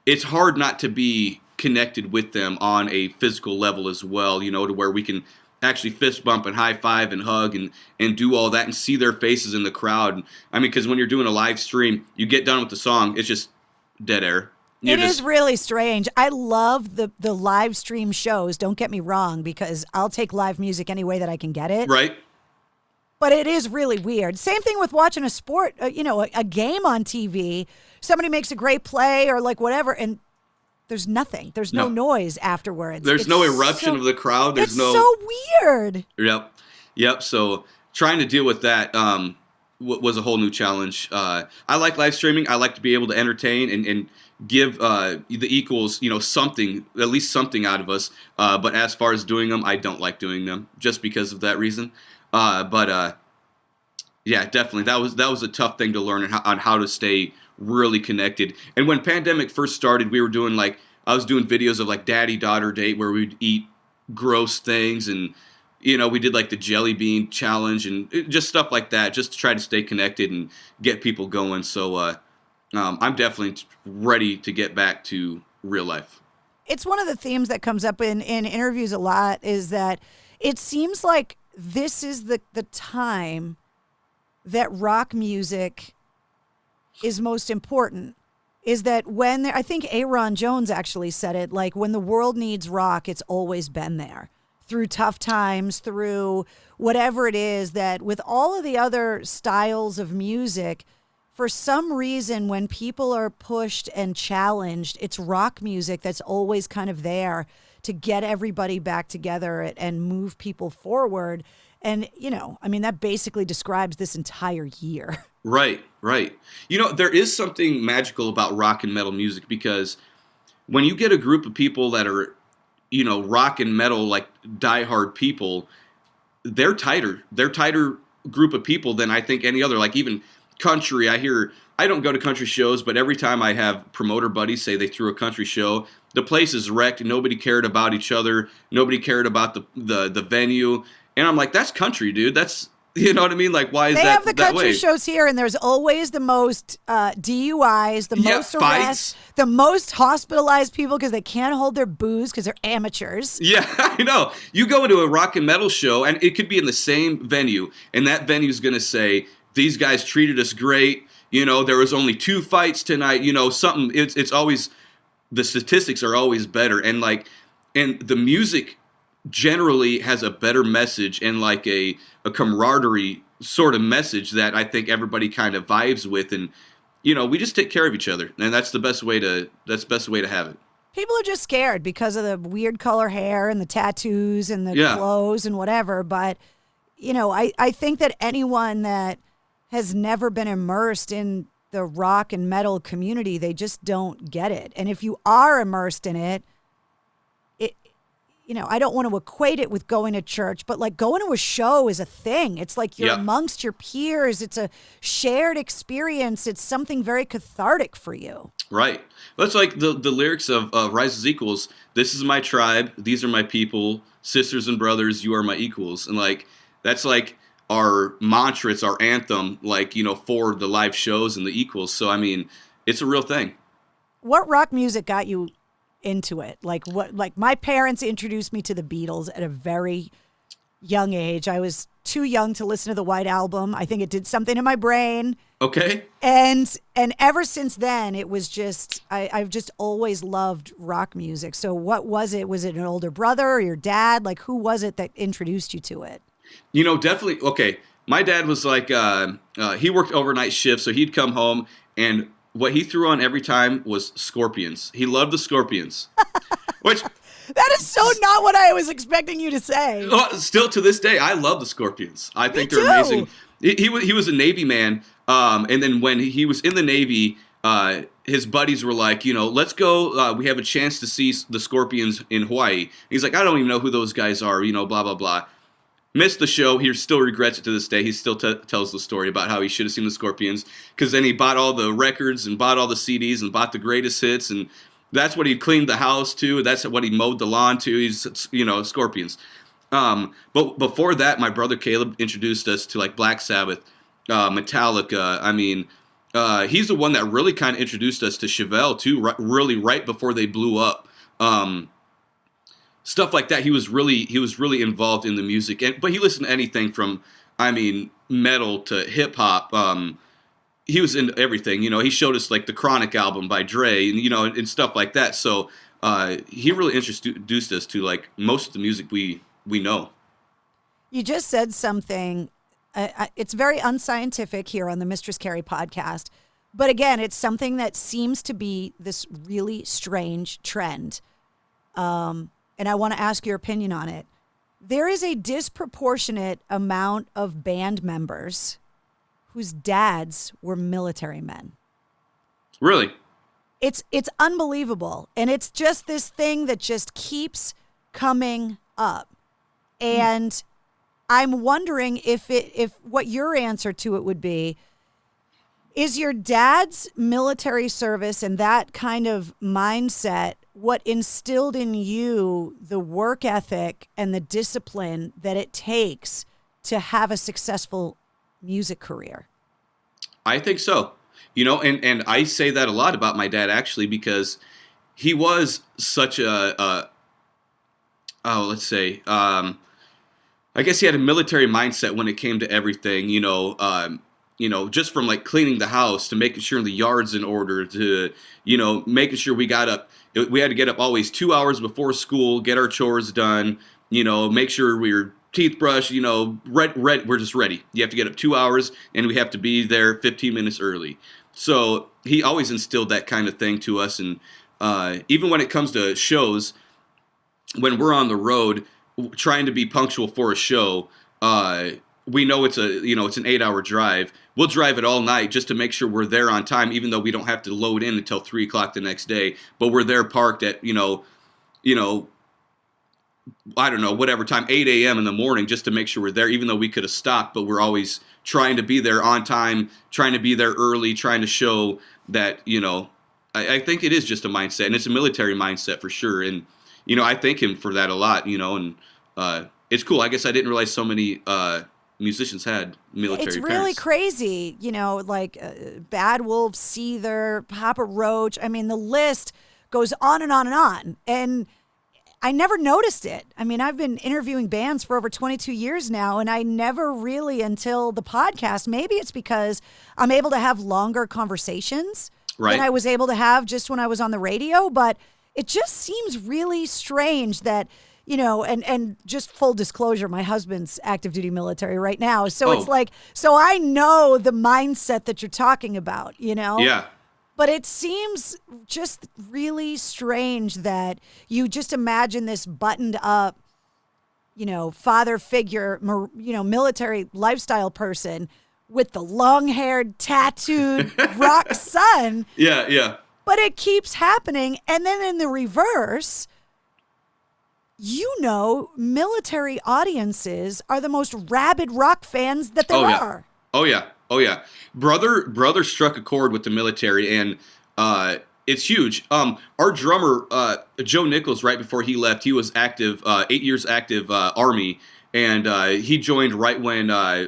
it's hard not to be connected with them on a physical level as well, to where we can actually fist bump and high five and hug and do all that and see their faces in the crowd. I mean, because when you're doing a live stream, you get done with the song, it's just dead air. It is really strange. I love the live stream shows, don't get me wrong, because I'll take live music any way that I can get it. Right. But it is really weird. Same thing with watching a sport, a game on TV. Somebody makes a great play or like whatever, and there's nothing. There's no noise afterwards. There's no eruption of the crowd. There's so weird. Yep. So trying to deal with that was a whole new challenge. I like live streaming. I like to be able to entertain and give the equals, something, at least something out of us. But as far as doing them, I don't like doing them just because of that reason. But yeah, definitely. That was a tough thing to learn on how to stay really connected. And when pandemic first started, we were doing I was doing videos of like daddy-daughter date where we'd eat gross things, and we did like the jelly bean challenge and just stuff like that, just to try to stay connected and get people going. So I'm definitely ready to get back to real life. It's one of the themes that comes up in interviews a lot, is that it seems like this is the time that rock music is most important. Is that when I think Aaron Jones actually said it, like, when the world needs rock, it's always been there. Through tough times, through whatever it is, that with all of the other styles of music, for some reason, when people are pushed and challenged, it's rock music that's always kind of there to get everybody back together and move people forward. And, that basically describes this entire year. Right. There is something magical about rock and metal music, because when you get a group of people that are, rock and metal, like diehard people, they're tighter. They're tighter group of people than I think any other, like even country. I don't go to country shows, but every time I have promoter buddies say they threw a country show, the place is wrecked. Nobody cared about each other. Nobody cared about the venue. And I'm like, that's country, dude. That's You know what I mean? Like, why is they that have the that country way? shows here, and there's always the most DUIs, the most arrests, fights. the most hospitalized people because they can't hold their booze because they're amateurs. Yeah, I know. You go into a rock and metal show, and it could be in the same venue, and that venue's going to say, these guys treated us great. You know, there was only 2 fights tonight. You know, something. It's always, the statistics are always better, and the music generally has a better message and like a camaraderie sort of message that I think everybody kind of vibes with, and you know, we just take care of each other, and that's the best way to have it. People are just scared because of the weird color hair and the tattoos and the clothes and whatever. But, you know, I think that anyone that has never been immersed in the rock and metal community, they just don't get it. And if you are immersed in it, you know, I don't want to equate it with going to church, but like going to a show is a thing. It's like you're amongst your peers. It's a shared experience. It's something very cathartic for you. Right. That's like the lyrics of Rise as Equals. This is my tribe. These are my people. Sisters and brothers, you are my equals. And like, that's like our mantra. It's our anthem, like, you know, for the live shows and the equals. So, I mean, it's a real thing. What rock music got you into it? Like my parents introduced me to the Beatles at a very young age. I was too young to listen to the White Album. I think it did something in my brain. Okay. And ever since then, it was just, I've just always loved rock music. So what was it? Was it an older brother or your dad? Like, who was it that introduced you to it? You know, definitely. Okay. My dad was like, he worked overnight shifts, so he'd come home, and what he threw on every time was Scorpions. He loved the Scorpions. Which that is so not what I was expecting you to say. Still to this day, I love the Scorpions. I think they're amazing. He was a Navy man, and then when he was in the Navy, his buddies were like, you know, let's go. We have a chance to see the Scorpions in Hawaii. He's like, I don't even know who those guys are. You know, blah blah blah. Missed the show. He still regrets it to this day. He still tells the story about how he should have seen the Scorpions, because then he bought all the records and bought all the CDs and bought the greatest hits, and that's what he cleaned the house to. That's what he mowed the lawn to. He's, you know, Scorpions. But before that, my brother Caleb introduced us to like Black Sabbath, Metallica. I mean, he's the one that really kind of introduced us to Chevelle too. Really, right before they blew up. Stuff like that. He was really involved in the music, but he listened to anything from, I mean, metal to hip hop. He was into everything. You know, he showed us like the Chronic album by Dre, and you know, and stuff like that. So he really introduced us to like most of the music we know. You just said something. It's very unscientific here on the Mistress Carrie podcast, but again, it's something that seems to be this really strange trend. And I want to ask your opinion on it. There is a disproportionate amount of band members whose dads were military men. Really? It's unbelievable. And it's just this thing that just keeps coming up. And I'm wondering if what your answer to it would be, is your dad's military service and that kind of mindset what instilled in you the work ethic and the discipline that it takes to have a successful music career? I think so. You know, and I say that a lot about my dad, actually, because he was such let's say, I guess he had a military mindset when it came to everything, you know, just from like cleaning the house to making sure the yard's in order to, you know, making sure we had to get up always 2 hours before school, get our chores done, you know, make sure we were teeth brushed, you know, we're just ready. You have to get up 2 hours and we have to be there 15 minutes early. So he always instilled that kind of thing to us. And even when it comes to shows, when we're on the road trying to be punctual for a show, we know it's an 8-hour drive. We'll drive it all night just to make sure we're there on time, even though we don't have to load in until 3:00 the next day. But we're there parked at, you know, I don't know, whatever time, 8 a.m. in the morning, just to make sure we're there, even though we could have stopped. But we're always trying to be there on time, trying to be there early, trying to show that, you know, I think it is just a mindset, and it's a military mindset for sure. And, you know, I thank him for that a lot, you know, and it's cool. I guess I didn't realize so many musicians had military It's parents. really crazy, like Bad Wolf, Seether, Papa Roach. I mean, the list goes on and on and on. And I never noticed it. I mean, I've been interviewing bands for over 22 years now, and I never really, until the podcast, maybe it's because I'm able to have longer conversations than I was able to have just when I was on the radio, but it just seems really strange that, and just full disclosure, my husband's active duty military right now. So it's like, so I know the mindset that you're talking about, Yeah. But it seems just really strange that you just imagine this buttoned up, father figure, military lifestyle person with the long-haired, tattooed rock son. Yeah, yeah. But it keeps happening. And then in the reverse, military audiences are the most rabid rock fans that there are. Oh, yeah. Oh, yeah. Brother struck a chord with the military, and it's huge. Our drummer, Joe Nichols, right before he left, he was active, 8 years active Army, and he joined right when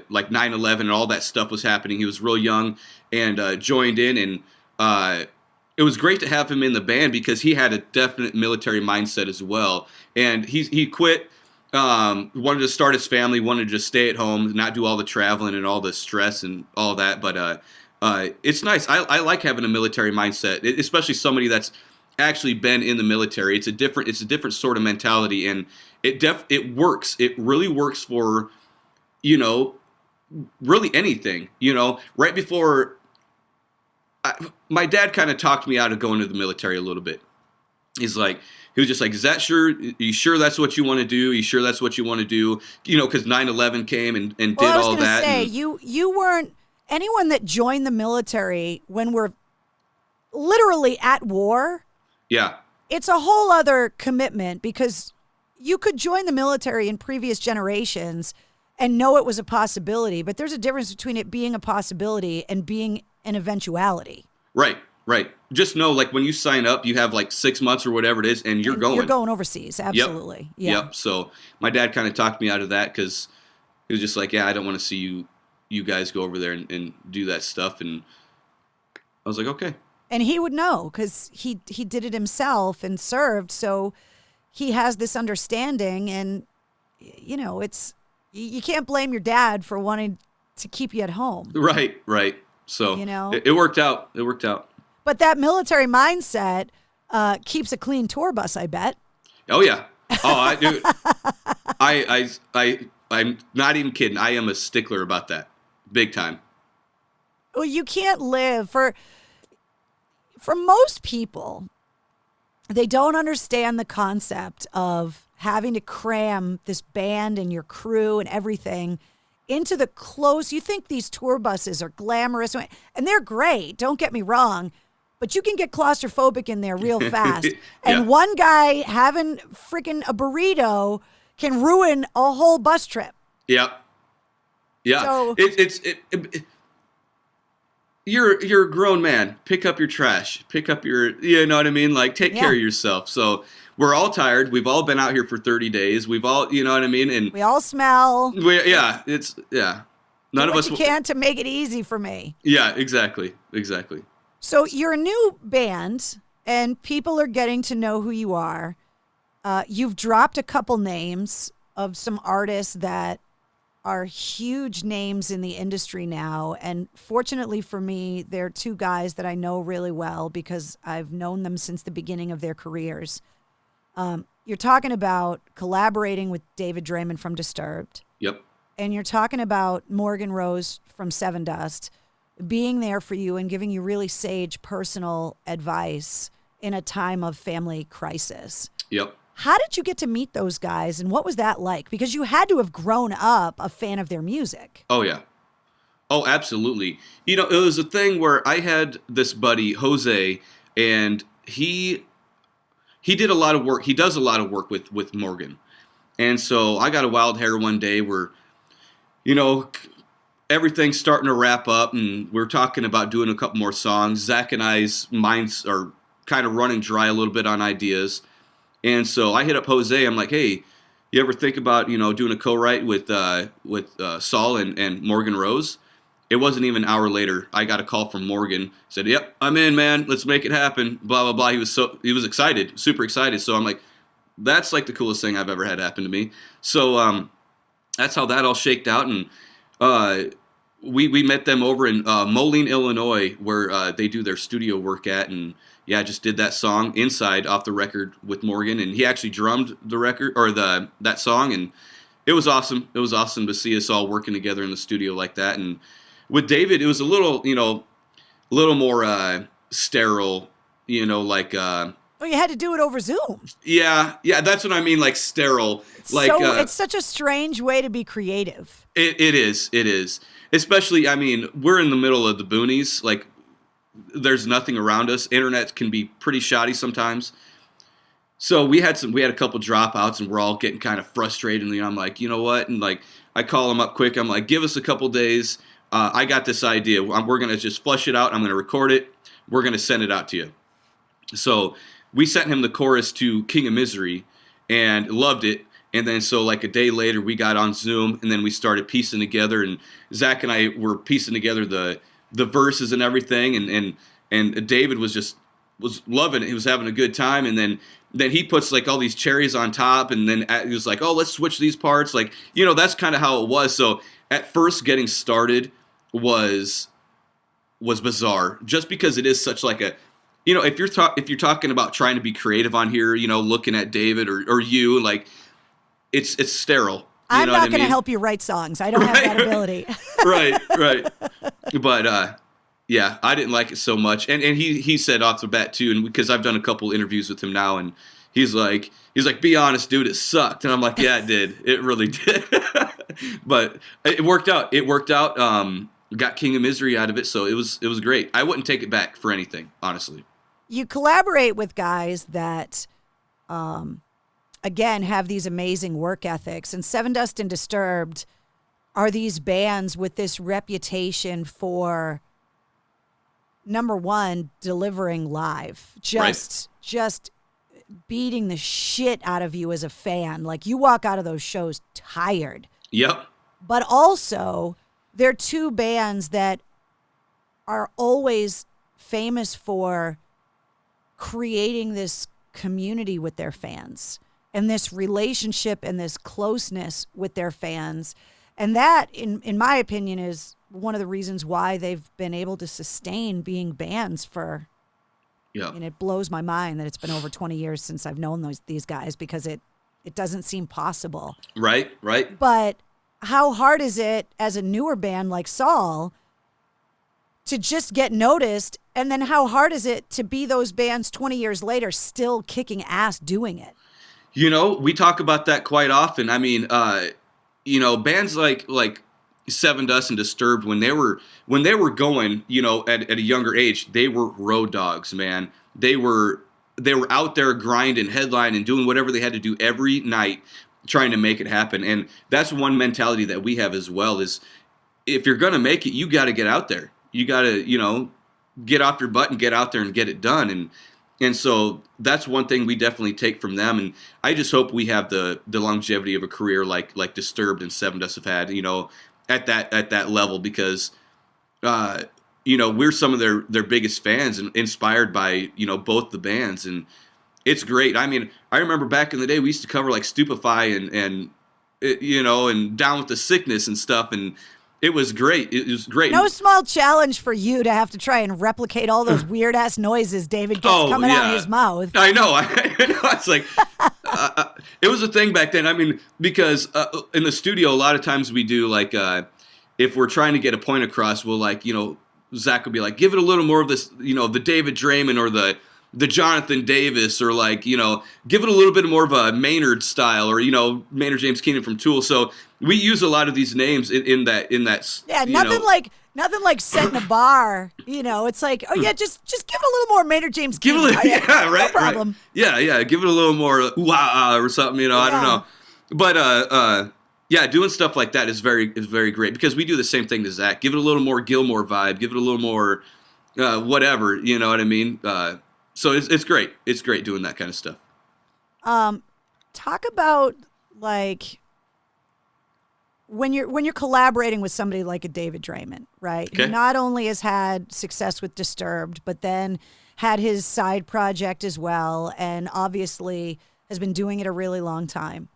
like 9/11 and all that stuff was happening. He was real young and joined in, and it was great to have him in the band because he had a definite military mindset as well. And he quit. Wanted to start his family, wanted to just stay at home, not do all the traveling and all the stress and all that. But it's nice. I like having a military mindset, especially somebody that's actually been in the military. It's a different sort of mentality, and it works. It really works for, really anything. Right before, my dad kind of talked me out of going to the military a little bit. He was just like, is that sure? Are you sure that's what you want to do? Are you sure that's what you want to do? Because 9/11 came and did all that. I was going to say, you weren't, anyone that joined the military when we're literally at war. Yeah. It's a whole other commitment because you could join the military in previous generations and know it was a possibility, but there's a difference between it being a possibility and being an eventuality. Right. Just know, like, when you sign up, you have like 6 months or whatever it is, and you're going. You're going overseas, absolutely. Yep. So my dad kind of talked me out of that because he was just like, yeah, I don't want to see you guys go over there and do that stuff. And I was like, okay. And he would know because he did it himself and served, so he has this understanding. And it's you can't blame your dad for wanting to keep you at home. Right. So it worked out. But that military mindset keeps a clean tour bus, I bet. Oh yeah. Oh, I do. I'm not even kidding. I am a stickler about that, big time. Well, you can't live for most people. They don't understand the concept of having to cram this band and your crew and everything into the close. You think these tour buses are glamorous, and they're great. Don't get me wrong. But you can get claustrophobic in there real fast. And one guy having freaking a burrito can ruin a whole bus trip. Yep. Yeah. So, you're a grown man. Pick up your trash. Pick up your, you know what I mean? Like, take care of yourself. So we're all tired. We've all been out here for 30 days. We've all, you know what I mean? And we all smell. None of us. You can to make it easy for me. Yeah, exactly. So you're a new band, and people are getting to know who you are. You've dropped a couple names of some artists that are huge names in the industry now. And fortunately for me, they're two guys that I know really well because I've known them since the beginning of their careers. You're talking about collaborating with David Draymond from Disturbed. Yep. And you're talking about Morgan Rose from Seven Dust being there for you and giving you really sage personal advice in a time of family crisis. Yep. How did you get to meet those guys, and what was that like? Because you had to have grown up a fan of their music. Oh, yeah. Oh, absolutely. It was a thing where I had this buddy, Jose, and he did a lot of work. He does a lot of work with Morgan. And so I got a wild hair one day where, everything's starting to wrap up, and we're talking about doing a couple more songs. Zach and I's minds are kind of running dry a little bit on ideas. And so I hit up Jose. I'm like, hey, you ever think about, doing a co-write with Saul and Morgan Rose? It wasn't even an hour later. I got a call from Morgan. He said, "Yep, I'm in, man. Let's make it happen." Blah blah blah. He was excited, super excited. So I'm like, that's like the coolest thing I've ever had happen to me. So that's how that all shaked out, and we met them over in Moline, Illinois, where they do their studio work at, and yeah, just did that song Inside off the record with Morgan, and he actually drummed the record or that song, and it was awesome. It was awesome to see us all working together in the studio like that. And with David, it was a little more sterile, like. Oh, you had to do it over Zoom. Yeah, that's what I mean, like sterile. Like it's such a strange way to be creative. It is. Especially, I mean, we're in the middle of the boonies. Like, there's nothing around us. Internet can be pretty shoddy sometimes. So we had a couple dropouts, and we're all getting kind of frustrated. And I'm like, you know what? And like, I call him up quick. I'm like, give us a couple days. I got this idea. We're gonna just flush it out. I'm gonna record it. We're gonna send it out to you. So we sent him the chorus to King of Misery, and loved it. And then so like a day later, we got on Zoom, and then we started piecing together. And Zach and I were piecing together the verses and everything. And David was loving it. He was having a good time. And then he puts like all these cherries on top. And then he was like, "Oh, let's switch these parts." Like, that's kind of how it was. So at first, getting started was bizarre, just because it is such like a, if you're talking about trying to be creative on here, looking at David or you, like, it's sterile. I'm not going to help you write songs. I don't have that ability. Right. But yeah, I didn't like it so much. And he said off the bat too, and because I've done a couple interviews with him now, and he's like, "Be honest, dude, it sucked." And I'm like, "Yeah, it did. It really did." But it worked out. Got King of Misery out of it, so it was great. I wouldn't take it back for anything, honestly. You collaborate with guys that, again, have these amazing work ethics. And Seven Dust and Disturbed are these bands with this reputation for, number one, delivering live. Just beating the shit out of you as a fan. Like, you walk out of those shows tired. Yep. But also, they're two bands that are always famous for creating this community with their fans and this relationship and this closeness with their fans. And that, in my opinion, is one of the reasons why they've been able to sustain being bands for, and it blows my mind that it's been over 20 years since I've known these guys, because it doesn't seem possible. Right. But how hard is it as a newer band like Saul to just get noticed? And then how hard is it to be those bands 20 years later still kicking ass doing it? We talk about that quite often. I mean, bands like Seven Dust and Disturbed, when they were going, at a younger age, they were road dogs, man. They were out there grinding, headlining, doing whatever they had to do every night, trying to make it happen. And that's one mentality that we have as well, is if you're going to make it, you got to get out there. You got to, get off your butt and get out there and get it done. And so that's one thing we definitely take from them. And I just hope we have the longevity of a career like Disturbed and Seven Dust have had, at that level, because, we're some of their biggest fans and inspired by, both the bands. And it's great. I mean, I remember back in the day, we used to cover like Stupefy and Down with the Sickness and stuff. And it was great. It was great. No small challenge for you to have to try and replicate all those weird ass noises David gets coming out of his mouth. I know. It's like, it was a thing back then. I mean, because in the studio, a lot of times we do like, if we're trying to get a point across, we'll like, Zach will be like, give it a little more of this, the David Draymond or the Jonathan Davis, or like, give it a little bit more of a Maynard style, or, Maynard James Keenan from Tool. So we use a lot of these names in that. Yeah, nothing like setting a bar. It's like, oh yeah, just give it a little more Maynard James Keenan. Yeah, right. No problem. Right. Yeah, give it a little more wow or something. I don't know. But yeah, doing stuff like that is very great, because we do the same thing to Zach. Give it a little more Gilmore vibe. Give it a little more whatever. You know what I mean? So it's great. It's great doing that kind of stuff. Talk about like when you're collaborating with somebody like a David Draymond, right? Okay. He not only has had success with Disturbed, but then had his side project as well, and obviously has been doing it a really long time.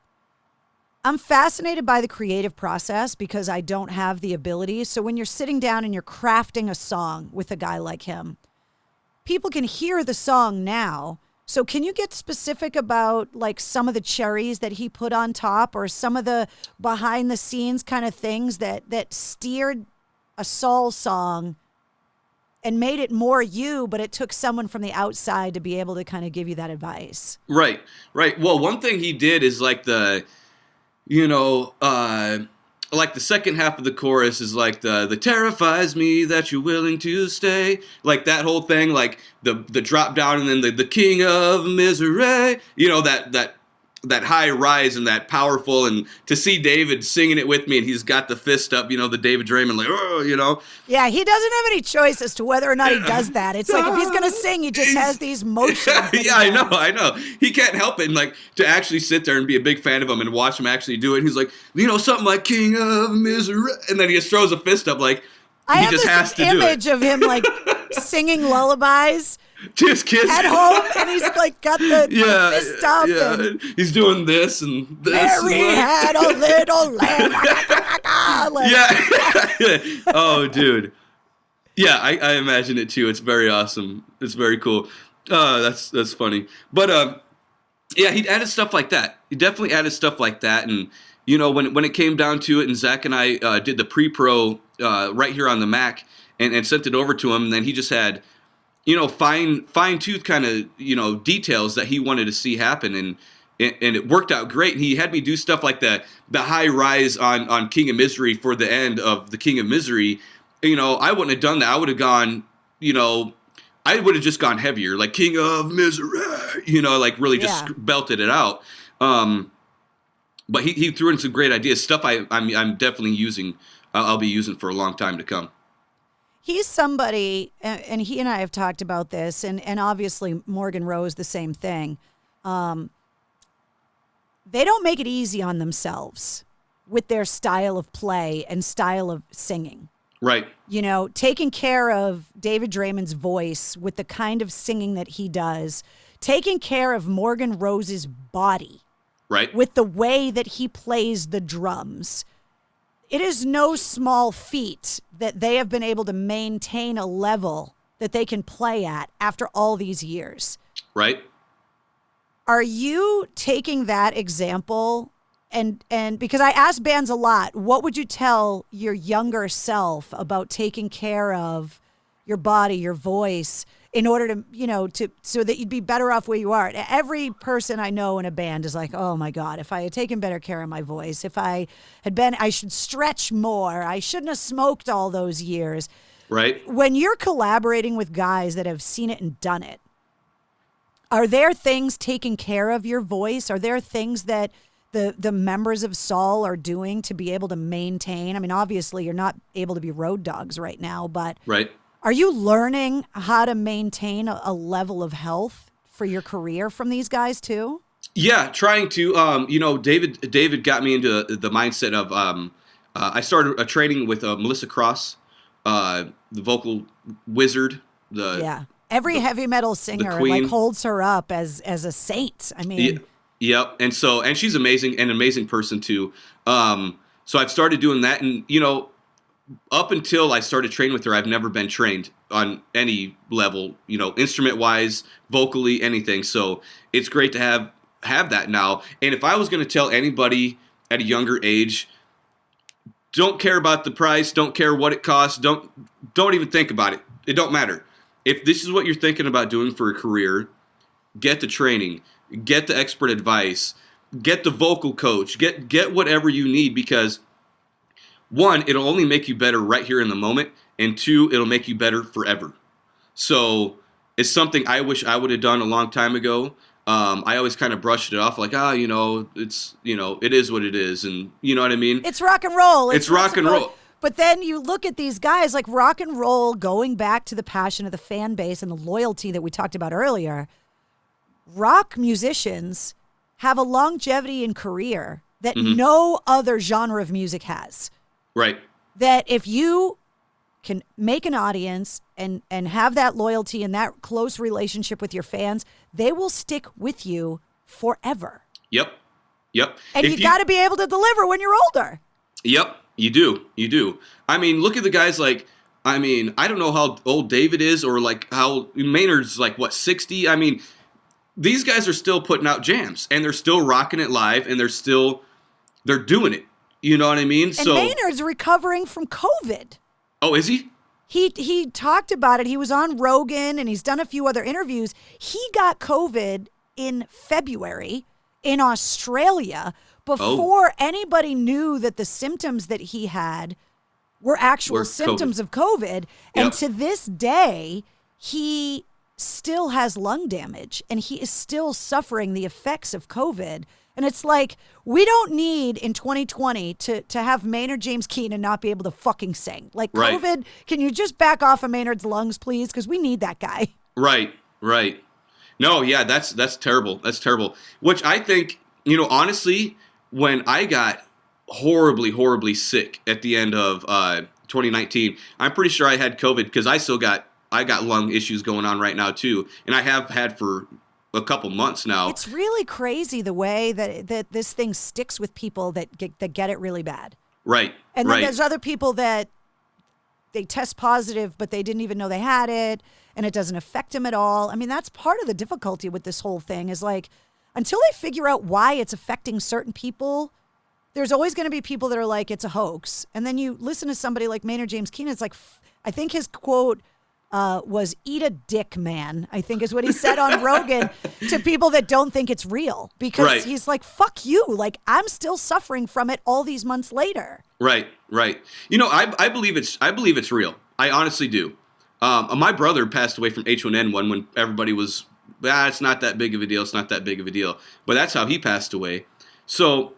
I'm fascinated by the creative process because I don't have the ability. So when you're sitting down and you're crafting a song with a guy like him, people can hear the song now. So can you get specific about like some of the cherries that he put on top or some of the behind the scenes kind of things that steered a Saul song and made it more you, but it took someone from the outside to be able to kind of give you that advice? Right. Well, one thing he did is like like the second half of the chorus is like the terrifies me that you're willing to stay. Like that whole thing, like the drop down and then the king of misery. You know, that high rise and that powerful, and to see David singing it with me and he's got the fist up, you know, the David Draymond, like, oh, you know. Yeah, he doesn't have any choice as to whether or not he does that. It's like if he's going to sing, he just has these motions. Yeah, I know. He can't help it. And like to actually sit there and be a big fan of him and watch him actually do it. He's like, you know, something like King of Misery. And then he just throws a fist up like I he just has to do it. I have this image of him like singing lullabies to his kids at home, and he's like got the fist up. Yeah, and he's doing this and this. Mary had a little lamb. Yeah. Oh, dude. Yeah, I imagine it too. It's very awesome. It's very cool. That's funny. But yeah, he added stuff like that. He definitely added stuff like that. And you know, when it came down to it, and Zach and I did the pre-pro right here on the Mac and sent it over to him, and then he just had, you know, fine-tooth kind of, you know, details that he wanted to see happen, and it worked out great. And he had me do stuff like the high rise on King of Misery for the end of the King of Misery. You know, I wouldn't have done that. I would have gone, you know, I would have just gone heavier, like King of Misery, you know, like really just belted it out. But he threw in some great ideas, stuff I'm definitely using. I'll be using for a long time to come. He's somebody, and he and I have talked about this, and obviously Morgan Rose, the same thing. They don't make it easy on themselves with their style of play and style of singing. Right. You know, taking care of David Draymond's voice with the kind of singing that he does, taking care of Morgan Rose's body. Right. With the way that he plays the drums. It is no small feat that they have been able to maintain a level that they can play at after all these years. Right. Are you taking that example and because I ask bands a lot, what would you tell your younger self about taking care of your body, your voice, in order to, you know, so that you'd be better off where you are? Every person I know in a band is like, oh my God, if I had taken better care of my voice, if I should stretch more, I shouldn't have smoked all those years. Right. When you're collaborating with guys that have seen it and done it, are there things taking care of your voice? Are there things that the members of Saul are doing to be able to maintain? I mean, obviously you're not able to be road dogs right now, but right. Are you learning how to maintain a level of health for your career from these guys too? Yeah, trying to. You know, David got me into the mindset of. I started a training with Melissa Cross, the vocal wizard. Every heavy metal singer like holds her up as a saint. I mean, yep. And she's amazing, an amazing person too. So I've started doing that, and you know, up until I started training with her, I've never been trained on any level, you know, instrument-wise, vocally, anything. So it's great to have that now. And if I was going to tell anybody at a younger age, don't care about the price, don't care what it costs, don't even think about it. It don't matter. If this is what you're thinking about doing for a career, get the training, get the expert advice, get the vocal coach, get whatever you need, because one, it'll only make you better right here in the moment, and two, it'll make you better forever. So it's something I wish I would have done a long time ago. I always kind of brushed it off like, you know, it's, you know, it is what it is, and you know what I mean? It's rock and roll. It's rock and roll. But then you look at these guys like rock and roll, going back to the passion of the fan base and the loyalty that we talked about earlier. Rock musicians have a longevity in career that no other genre of music has. Right. That if you can make an audience and have that loyalty and that close relationship with your fans, they will stick with you forever. Yep. And you got to be able to deliver when you're older. Yep, you do. I mean, look at the guys like, I don't know how old David is or like how Maynard's like, what, 60? I mean, these guys are still putting out jams and they're still rocking it live and they're doing it. You know what I mean? And Maynard's recovering from COVID. Oh, is he? He talked about it. He was on Rogan and he's done a few other interviews. He got COVID in February in Australia before anybody knew that the symptoms that he had were actual symptoms of COVID. And to this day, he still has lung damage and he is still suffering the effects of COVID. And it's like, we don't need in 2020 to have Maynard James Keenan not be able to fucking sing. Like COVID, can you just back off of Maynard's lungs, please? Because we need that guy. Right. No, yeah, that's terrible. That's terrible. Which I think, honestly, when I got horribly sick at the end of 2019, I'm pretty sure I had COVID because I got lung issues going on right now too, and I have had for a couple months now. It's really crazy the way that this thing sticks with people that get it really bad. Right. And then there's other people that they test positive, but they didn't even know they had it, and it doesn't affect them at all. I mean, that's part of the difficulty with this whole thing is like, until they figure out why it's affecting certain people, there's always going to be people that are like, it's a hoax. And then you listen to somebody like Maynard James Keenan, it's like, I think his quote was "eat a dick, man," I think is what he said on Rogan to people that don't think it's real. Because he's like, fuck you. Like, I'm still suffering from it all these months later. Right. I believe it's real. I honestly do. My brother passed away from H1N1 when everybody was, it's not that big of a deal. It's not that big of a deal. But that's how he passed away. So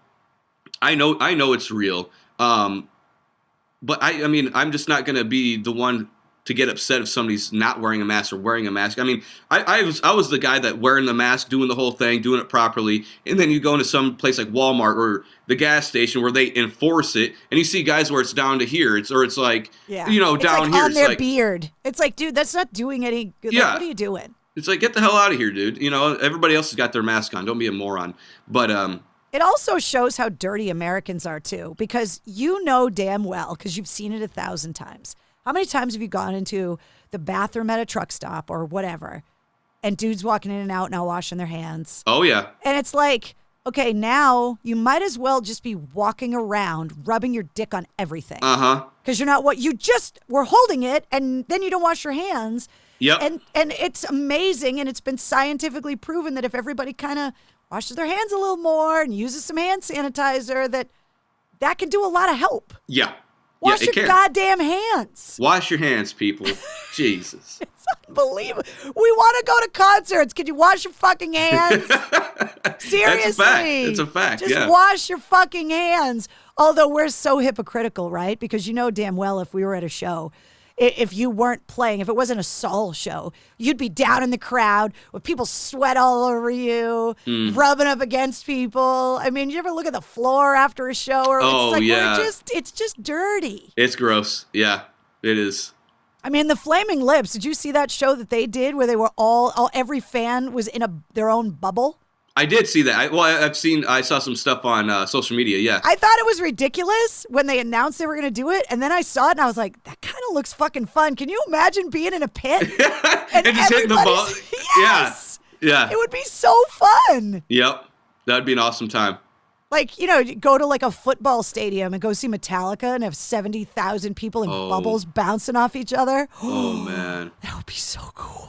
I know it's real. But I'm just not going to be the one to get upset if somebody's not wearing a mask or wearing a mask. I mean, I was the guy that wearing the mask, doing the whole thing, doing it properly, and then you go into some place like Walmart or the gas station where they enforce it, and you see guys where it's down to here, it's like, down here, on their beard. It's like, dude, that's not doing any good. Yeah. Like, what are you doing? It's like, get the hell out of here, dude. Everybody else has got their mask on. Don't be a moron. But it also shows how dirty Americans are too, because you know damn well, because you've seen it 1,000 times. How many times have you gone into the bathroom at a truck stop or whatever, and dudes walking in and out now washing their hands? Oh, yeah. And it's like, okay, now you might as well just be walking around rubbing your dick on everything. Uh-huh. Because you're not you just were holding it, and then you don't wash your hands. Yep. And it's amazing, and it's been scientifically proven that if everybody kind of washes their hands a little more and uses some hand sanitizer, that can do a lot of help. Yeah. Wash your goddamn hands. Wash your hands, people. Jesus. It's unbelievable. We want to go to concerts. Could you wash your fucking hands? Seriously. It's a fact. Just wash your fucking hands. Although we're so hypocritical, right? Because you know damn well if we were at a show, if you weren't playing, if it wasn't a Saul show, you'd be down in the crowd with people sweat all over you, rubbing up against people. I mean, you ever look at the floor after a show? Or it's just dirty. It's gross. Yeah, it is. I mean, the Flaming Lips, did you see that show that they did where they were every fan was in their own bubble? I did see that. I saw some stuff on social media, yeah. I thought it was ridiculous when they announced they were going to do it, and then I saw it, and I was like, that kind of looks fucking fun. Can you imagine being in a pit? and just hitting the ball? Yes! Yeah. It would be so fun. Yep. That would be an awesome time. Like, go to like a football stadium and go see Metallica and have 70,000 people in bubbles bouncing off each other. Oh, man. That would be so cool.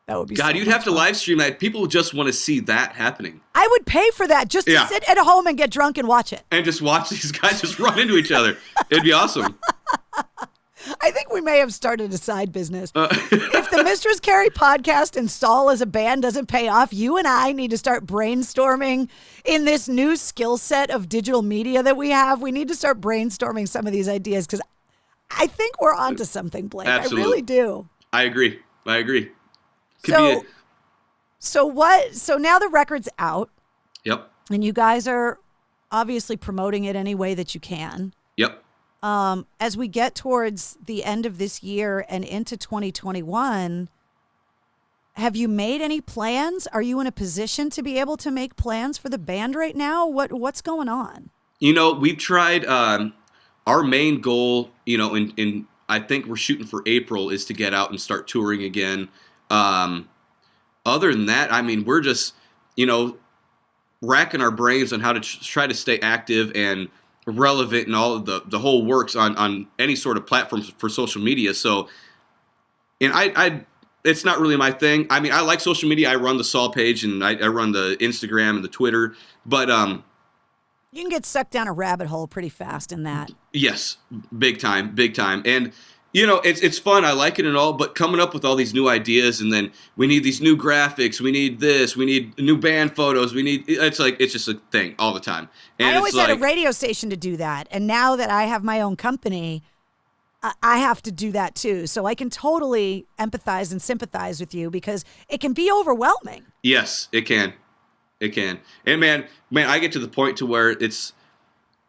That would be God, you'd have to live stream that. People just want to see that happening. I would pay for that just to sit at home and get drunk and watch it. And just watch these guys just run into each other. It'd be awesome. I think we may have started a side business. If the Mistress Carrie podcast and Saul as a band doesn't pay off, you and I need to start brainstorming in this new skill set of digital media that we have. We need to start brainstorming some of these ideas because I think we're onto something, Blake. Absolutely. I really do. I agree. So now the record's out. Yep. And you guys are obviously promoting it any way that you can. Yep. As we get towards the end of this year and into 2021, have you made any plans? Are you in a position to be able to make plans for the band right now? What's going on? We've tried. Our main goal, in I think we're shooting for April, is to get out and start touring again. Other than that, I mean, we're just, racking our brains on how to try to stay active and relevant and all of the whole works on any sort of platforms for social media. So, and I it's not really my thing. I mean, I like social media. I run the Saul page and I run the Instagram and the Twitter, but you can get sucked down a rabbit hole pretty fast in that. Yes, big time. And it's fun. I like it and all, but coming up with all these new ideas, and then we need these new graphics. We need this. We need new band photos. It's just a thing all the time. And I always had a radio station to do that, and now that I have my own company, I have to do that too. So I can totally empathize and sympathize with you because it can be overwhelming. Yes, it can. And man, I get to the point to where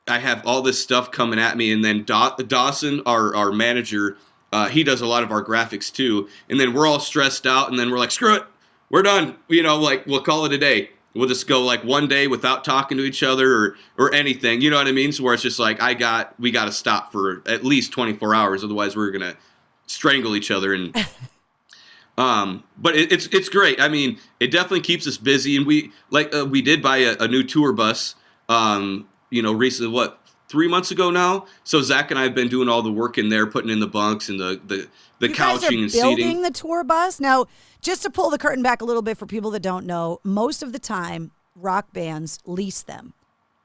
I have all this stuff coming at me, and then Dawson, our manager, he does a lot of our graphics too. And then we're all stressed out, and then we're like, screw it, we're done. We'll call it a day. We'll just go like one day without talking to each other or anything. You know what I mean? So where it's just like, we got to stop for at least 24 hours. Otherwise we're going to strangle each other. And, but it's great. I mean, it definitely keeps us busy. And we did buy a new tour bus, recently, 3 months ago now. So Zach and I have been doing all the work in there, putting in the bunks and the couching and seating. You guys are building the tour bus? Now, just to pull the curtain back a little bit for people that don't know, most of the time, rock bands lease them.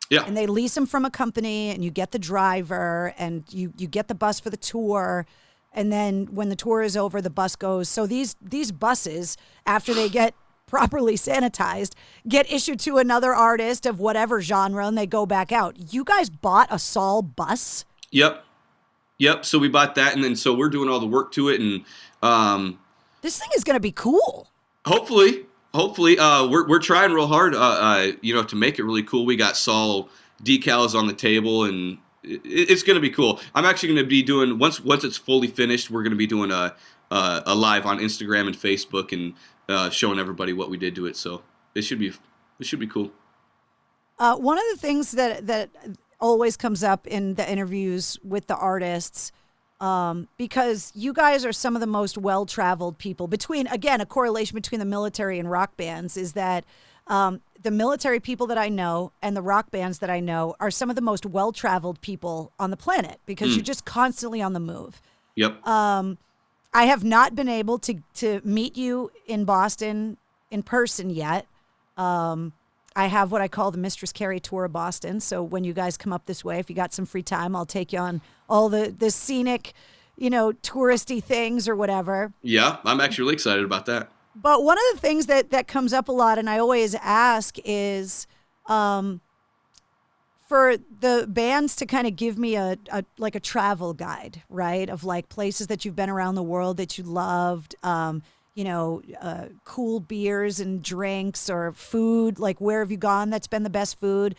Yeah. And they lease them from a company, and you get the driver, and you get the bus for the tour. And then when the tour is over, the bus goes. So these buses, after they get properly sanitized, get issued to another artist of whatever genre, and they go back out. You guys bought a Saul bus? Yep. So we bought that, and then so we're doing all the work to it, and this thing is going to be cool. Hopefully, we're trying real hard, to make it really cool. We got Saul decals on the table, and it's going to be cool. I'm actually going to be doing once it's fully finished. We're going to be doing a live on Instagram and Facebook and showing everybody what we did to it. So it should be cool. One of the things that always comes up in the interviews with the artists, because you guys are some of the most well-traveled people a correlation between the military and rock bands is that the military people that I know and the rock bands that I know are some of the most well-traveled people on the planet because you're just constantly on the move. Yep. I have not been able to meet you in Boston in person yet. I have what I call the Mistress Carrie Tour of Boston. So when you guys come up this way, if you got some free time, I'll take you on all the scenic, touristy things or whatever. Yeah, I'm actually really excited about that. But one of the things that comes up a lot, and I always ask, is for the bands to kind of give me a travel guide, right? Of like places that you've been around the world that you loved, cool beers and drinks or food, like where have you gone that's been the best food?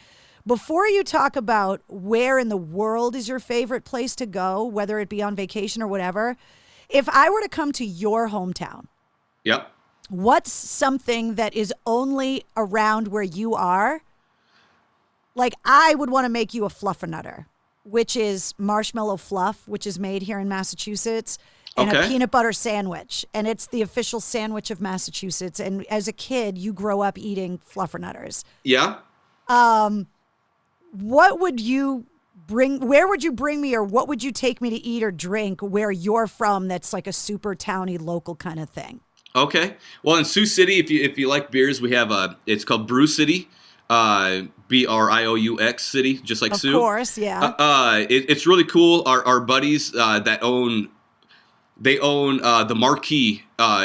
Before you talk about where in the world is your favorite place to go, whether it be on vacation or whatever, if I were to come to your hometown, yep, what's something that is only around where you are? Like I would want to make you a fluffernutter, which is marshmallow fluff, which is made here in Massachusetts. And a peanut butter sandwich. And it's the official sandwich of Massachusetts. And as a kid, you grow up eating fluffernutters. Yeah. What would you where would you bring me, or what would you take me to eat or drink where you're from that's like a super towny local kind of thing? Okay. Well, in Sioux City, if you like beers, we have it's called Brew City. BRIOUX City, just like Sioux. Of course, yeah. It's really cool. Our buddies that own the Marquee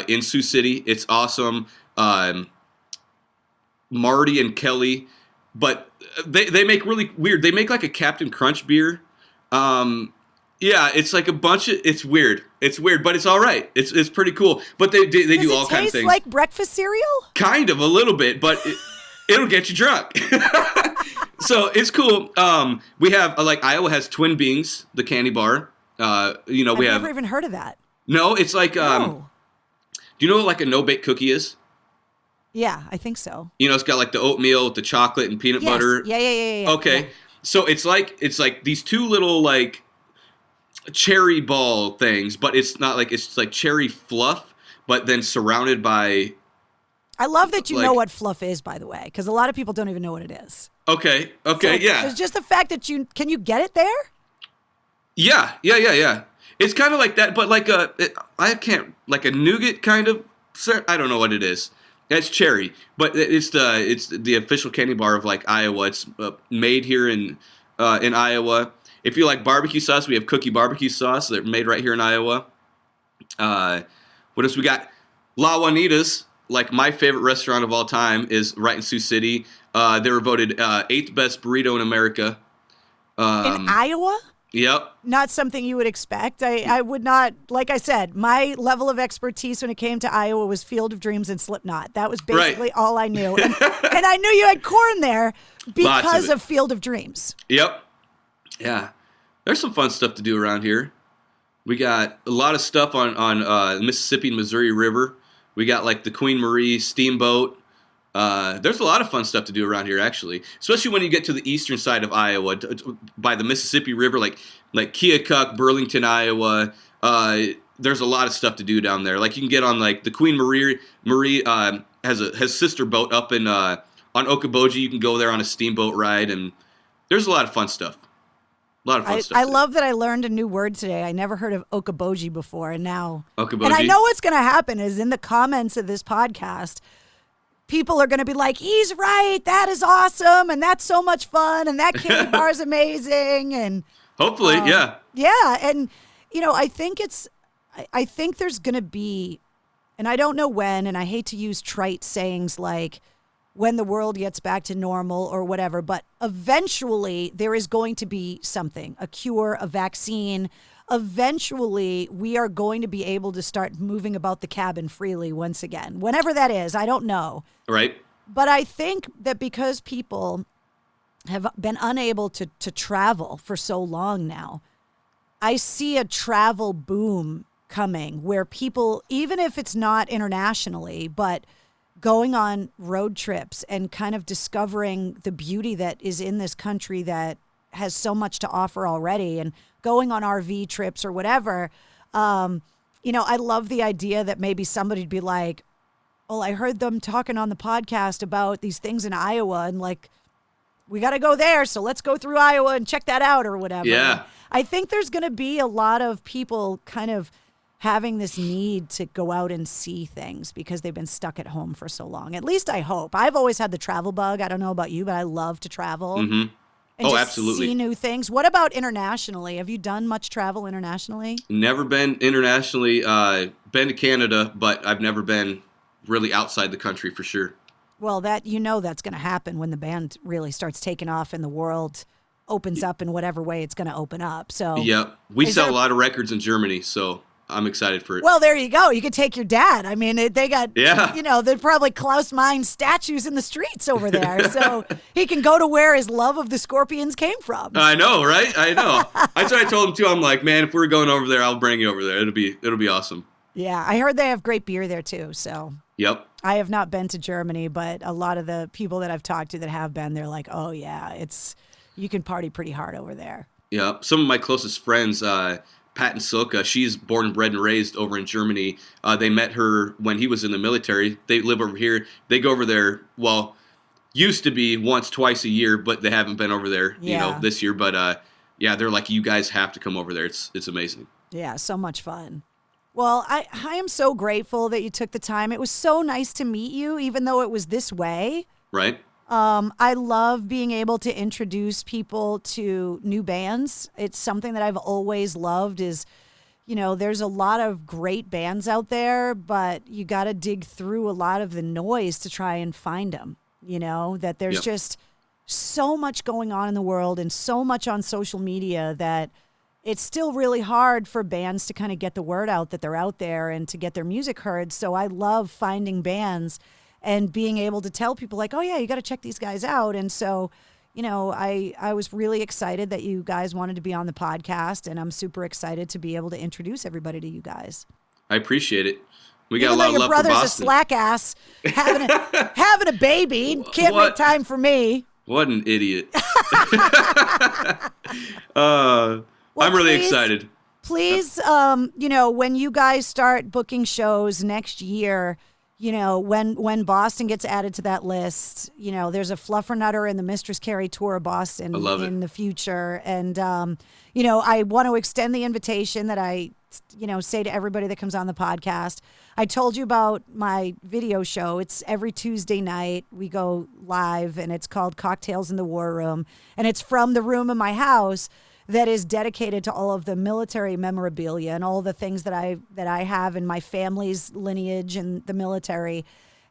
in Sioux City. It's awesome. Marty and Kelly, but they make really weird. They make like a Captain Crunch beer. Yeah, it's like a bunch of. It's weird. It's weird, but it's all right. It's pretty cool. But they do all kinds of things. Does it taste like breakfast cereal? Kind of, a little bit, but It'll get you drunk. So it's cool. We have Iowa has Twin Beans, the candy bar. I've never even heard of that. No, it's like No. do you know what like a no-bake cookie is? Yeah, I think so. It's got like the oatmeal with the chocolate and peanut butter. Yeah. Okay. Yeah. So it's like these two little like cherry ball things, but it's not like it's like cherry fluff, but then surrounded by. I love that you know what fluff is, by the way, because a lot of people don't even know what it is. Okay, So yeah. It's just the fact that can you get it there? Yeah. It's kind of like that, but like I can't like a nougat kind of. I don't know what it is. It's cherry, but it's the official candy bar of like Iowa. It's made here in Iowa. If you like barbecue sauce, we have Cookie barbecue sauce. They're made right here in Iowa. What else we got? La Juanita's, like my favorite restaurant of all time, is right in Sioux City. They were voted 8th best burrito in America. In Iowa? Yep. Not something you would expect. I would not, like I said, my level of expertise when it came to Iowa was Field of Dreams and Slipknot. That was basically all I knew. And I knew you had corn there because of Field of Dreams. Yep. Yeah. There's some fun stuff to do around here. We got a lot of stuff on the Mississippi and Missouri River. We got like the Queen Marie steamboat. There's a lot of fun stuff to do around here, actually, especially when you get to the eastern side of Iowa, by the Mississippi River, like Keokuk, Burlington, Iowa. There's a lot of stuff to do down there. Like you can get on like the Queen Marie has sister boat up in on Okoboji. You can go there on a steamboat ride, and there's a lot of fun stuff. A lot of fun stuff. I love that I learned a new word today. I never heard of Okoboji before, and now Okoboji. And I know what's going to happen is in the comments of this podcast, people are going to be like, he's right, that is awesome, and that's so much fun, and that candy bar is amazing, and hopefully, yeah, and I think there's going to be, and I don't know when, and I hate to use trite sayings like when the world gets back to normal or whatever, but eventually there is going to be something, a cure, a vaccine. Eventually, we are going to be able to start moving about the cabin freely once again. Whenever that is, I don't know. Right. But I think that because people have been unable to travel for so long now, I see a travel boom coming where people, even if it's not internationally, but going on road trips and kind of discovering the beauty that is in this country that has so much to offer already, and going on RV trips or whatever. I love the idea that maybe somebody'd be like, well, I heard them talking on the podcast about these things in Iowa, and like, we got to go there. So let's go through Iowa and check that out or whatever. Yeah. I think there's going to be a lot of people kind of having this need to go out and see things because they've been stuck at home for so long. At least I hope. I've always had the travel bug. I don't know about you, but I love to travel. Mm-hmm. And just absolutely. see new things. What about internationally? Have you done much travel internationally? Never been internationally. Been to Canada, but I've never been really outside the country for sure. Well, that's going to happen when the band really starts taking off and the world opens up in whatever way it's going to open up. So yep, we sell a lot of records in Germany, so I'm excited for it. Well, there you go. You could take your dad. I mean, they got, they're probably Klaus Meine statues in the streets over there. So he can go to where his love of the Scorpions came from. I know, right? I know. That's what I told him, too. I'm like, man, if we're going over there, I'll bring you over there. It'll be awesome. Yeah, I heard they have great beer there, too. So yep. I have not been to Germany, but a lot of the people that I've talked to that have been, they're like, oh, yeah, you can party pretty hard over there. Yeah. Some of my closest friends, Pat and Silka, she's born and bred and raised over in Germany. They met her when he was in the military. They live over here. They go over there, well, used to be once, twice a year, but they haven't been over there, this year. But they're like, you guys have to come over there. It's amazing. Yeah, so much fun. Well, I am so grateful that you took the time. It was so nice to meet you, even though it was this way. Right. I love being able to introduce people to new bands. It's something that I've always loved is, there's a lot of great bands out there, but you got to dig through a lot of the noise to try and find them, that there's just so much going on in the world and so much on social media that it's still really hard for bands to kind of get the word out that they're out there and to get their music heard. So I love finding bands and being able to tell people like, oh yeah, you got to check these guys out. And so, I was really excited that you guys wanted to be on the podcast, and I'm super excited to be able to introduce everybody to you guys. I appreciate it. We got Even a lot of though love your for brother's Boston. a slack ass having a baby, can't make time for me. What an idiot. I'm really excited. Please, when you guys start booking shows next year, when Boston gets added to that list, there's a Fluffernutter in the Mistress Carrie tour of Boston in the future. And, I want to extend the invitation that I, say to everybody that comes on the podcast. I told you about my video show. It's every Tuesday night. We go live, and it's called Cocktails in the War Room. And it's from the room in my house that is dedicated to all of the military memorabilia and all the things that I have in my family's lineage and the military.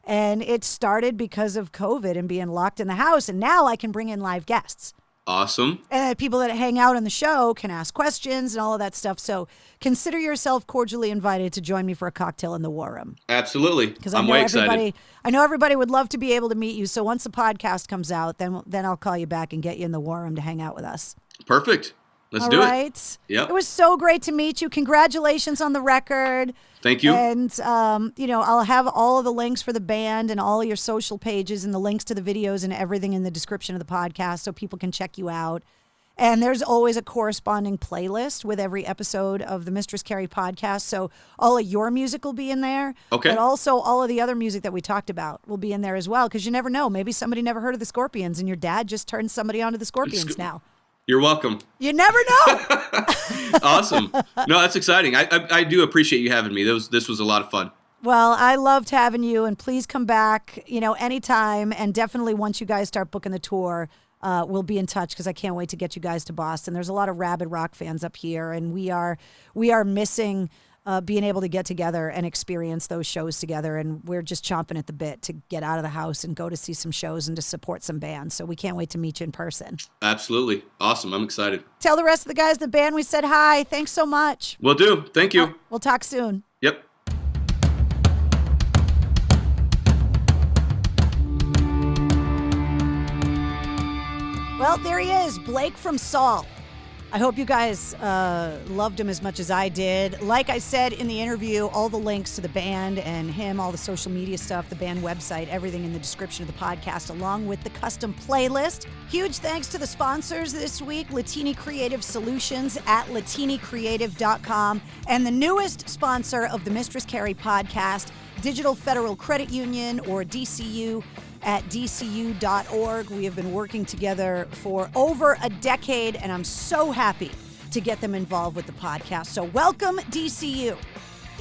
And it started because of COVID and being locked in the house. And now I can bring in live guests. Awesome. And people that hang out on the show can ask questions and all of that stuff. So consider yourself cordially invited to join me for a cocktail in the War Room. Absolutely. Because I'm way excited. I know everybody would love to be able to meet you. So once the podcast comes out, then I'll call you back and get you in the War Room to hang out with us. Perfect. Let's do it. Yep. It was so great to meet you. Congratulations on the record. Thank you. And, I'll have all of the links for the band and all of your social pages and the links to the videos and everything in the description of the podcast so people can check you out. And there's always a corresponding playlist with every episode of the Mistress Carrie podcast. So all of your music will be in there. Okay. But also all of the other music that we talked about will be in there as well. Because you never know. Maybe somebody never heard of the Scorpions and your dad just turned somebody onto the Scorpions now. You're welcome. You never know. Awesome. No, that's exciting. I do appreciate you having me. This was a lot of fun. Well, I loved having you, and please come back, anytime. And definitely once you guys start booking the tour, we'll be in touch because I can't wait to get you guys to Boston. There's a lot of rabid rock fans up here, and we are missing being able to get together and experience those shows together. And we're just chomping at the bit to get out of the house and go to see some shows and to support some bands. So we can't wait to meet you in person. Absolutely. Awesome. I'm excited. Tell the rest of the guys in the band we said hi. Thanks so much. Will do. Thank you. We'll talk soon. Yep. Well, there he is, Blake from Saul. I hope you guys loved him as much as I did. Like I said in the interview, all the links to the band and him, all the social media stuff, the band website, everything in the description of the podcast, along with the custom playlist. Huge thanks to the sponsors this week, Latini Creative Solutions at latinicreative.com, and the newest sponsor of the Mistress Carrie podcast, Digital Federal Credit Union, or DCU, at dcu.org. We have been working together for over a decade, and I'm so happy to get them involved with the podcast. So welcome, DCU.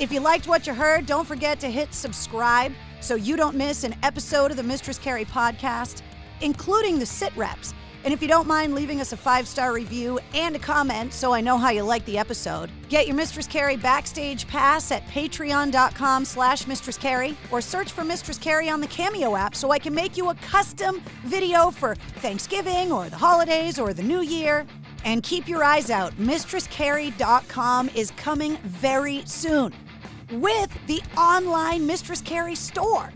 If you liked what you heard, don't forget to hit subscribe so you don't miss an episode of the Mistress Carrie podcast, including the sit reps. And if you don't mind leaving us a 5-star review and a comment so I know how you like the episode, get your Mistress Carrie backstage pass at patreon.com/Mistress Carrie, or search for Mistress Carrie on the Cameo app so I can make you a custom video for Thanksgiving or the holidays or the New Year. And keep your eyes out. MistressCarrie.com is coming very soon with the online Mistress Carrie store.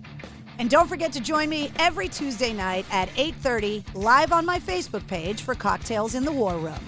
And don't forget to join me every Tuesday night at 8:30 live on my Facebook page for Cocktails in the War Room.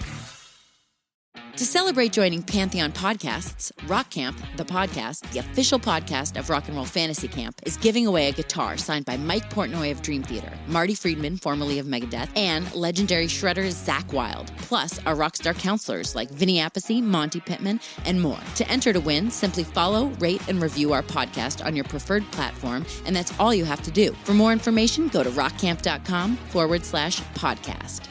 To celebrate joining Pantheon Podcasts, Rock Camp, the podcast, the official podcast of Rock and Roll Fantasy Camp, is giving away a guitar signed by Mike Portnoy of Dream Theater, Marty Friedman, formerly of Megadeth, and legendary shredder Zakk Wylde, plus our rockstar counselors like Vinny Appice, Monty Pittman, and more. To enter to win, simply follow, rate, and review our podcast on your preferred platform, and that's all you have to do. For more information, go to rockcamp.com/podcast.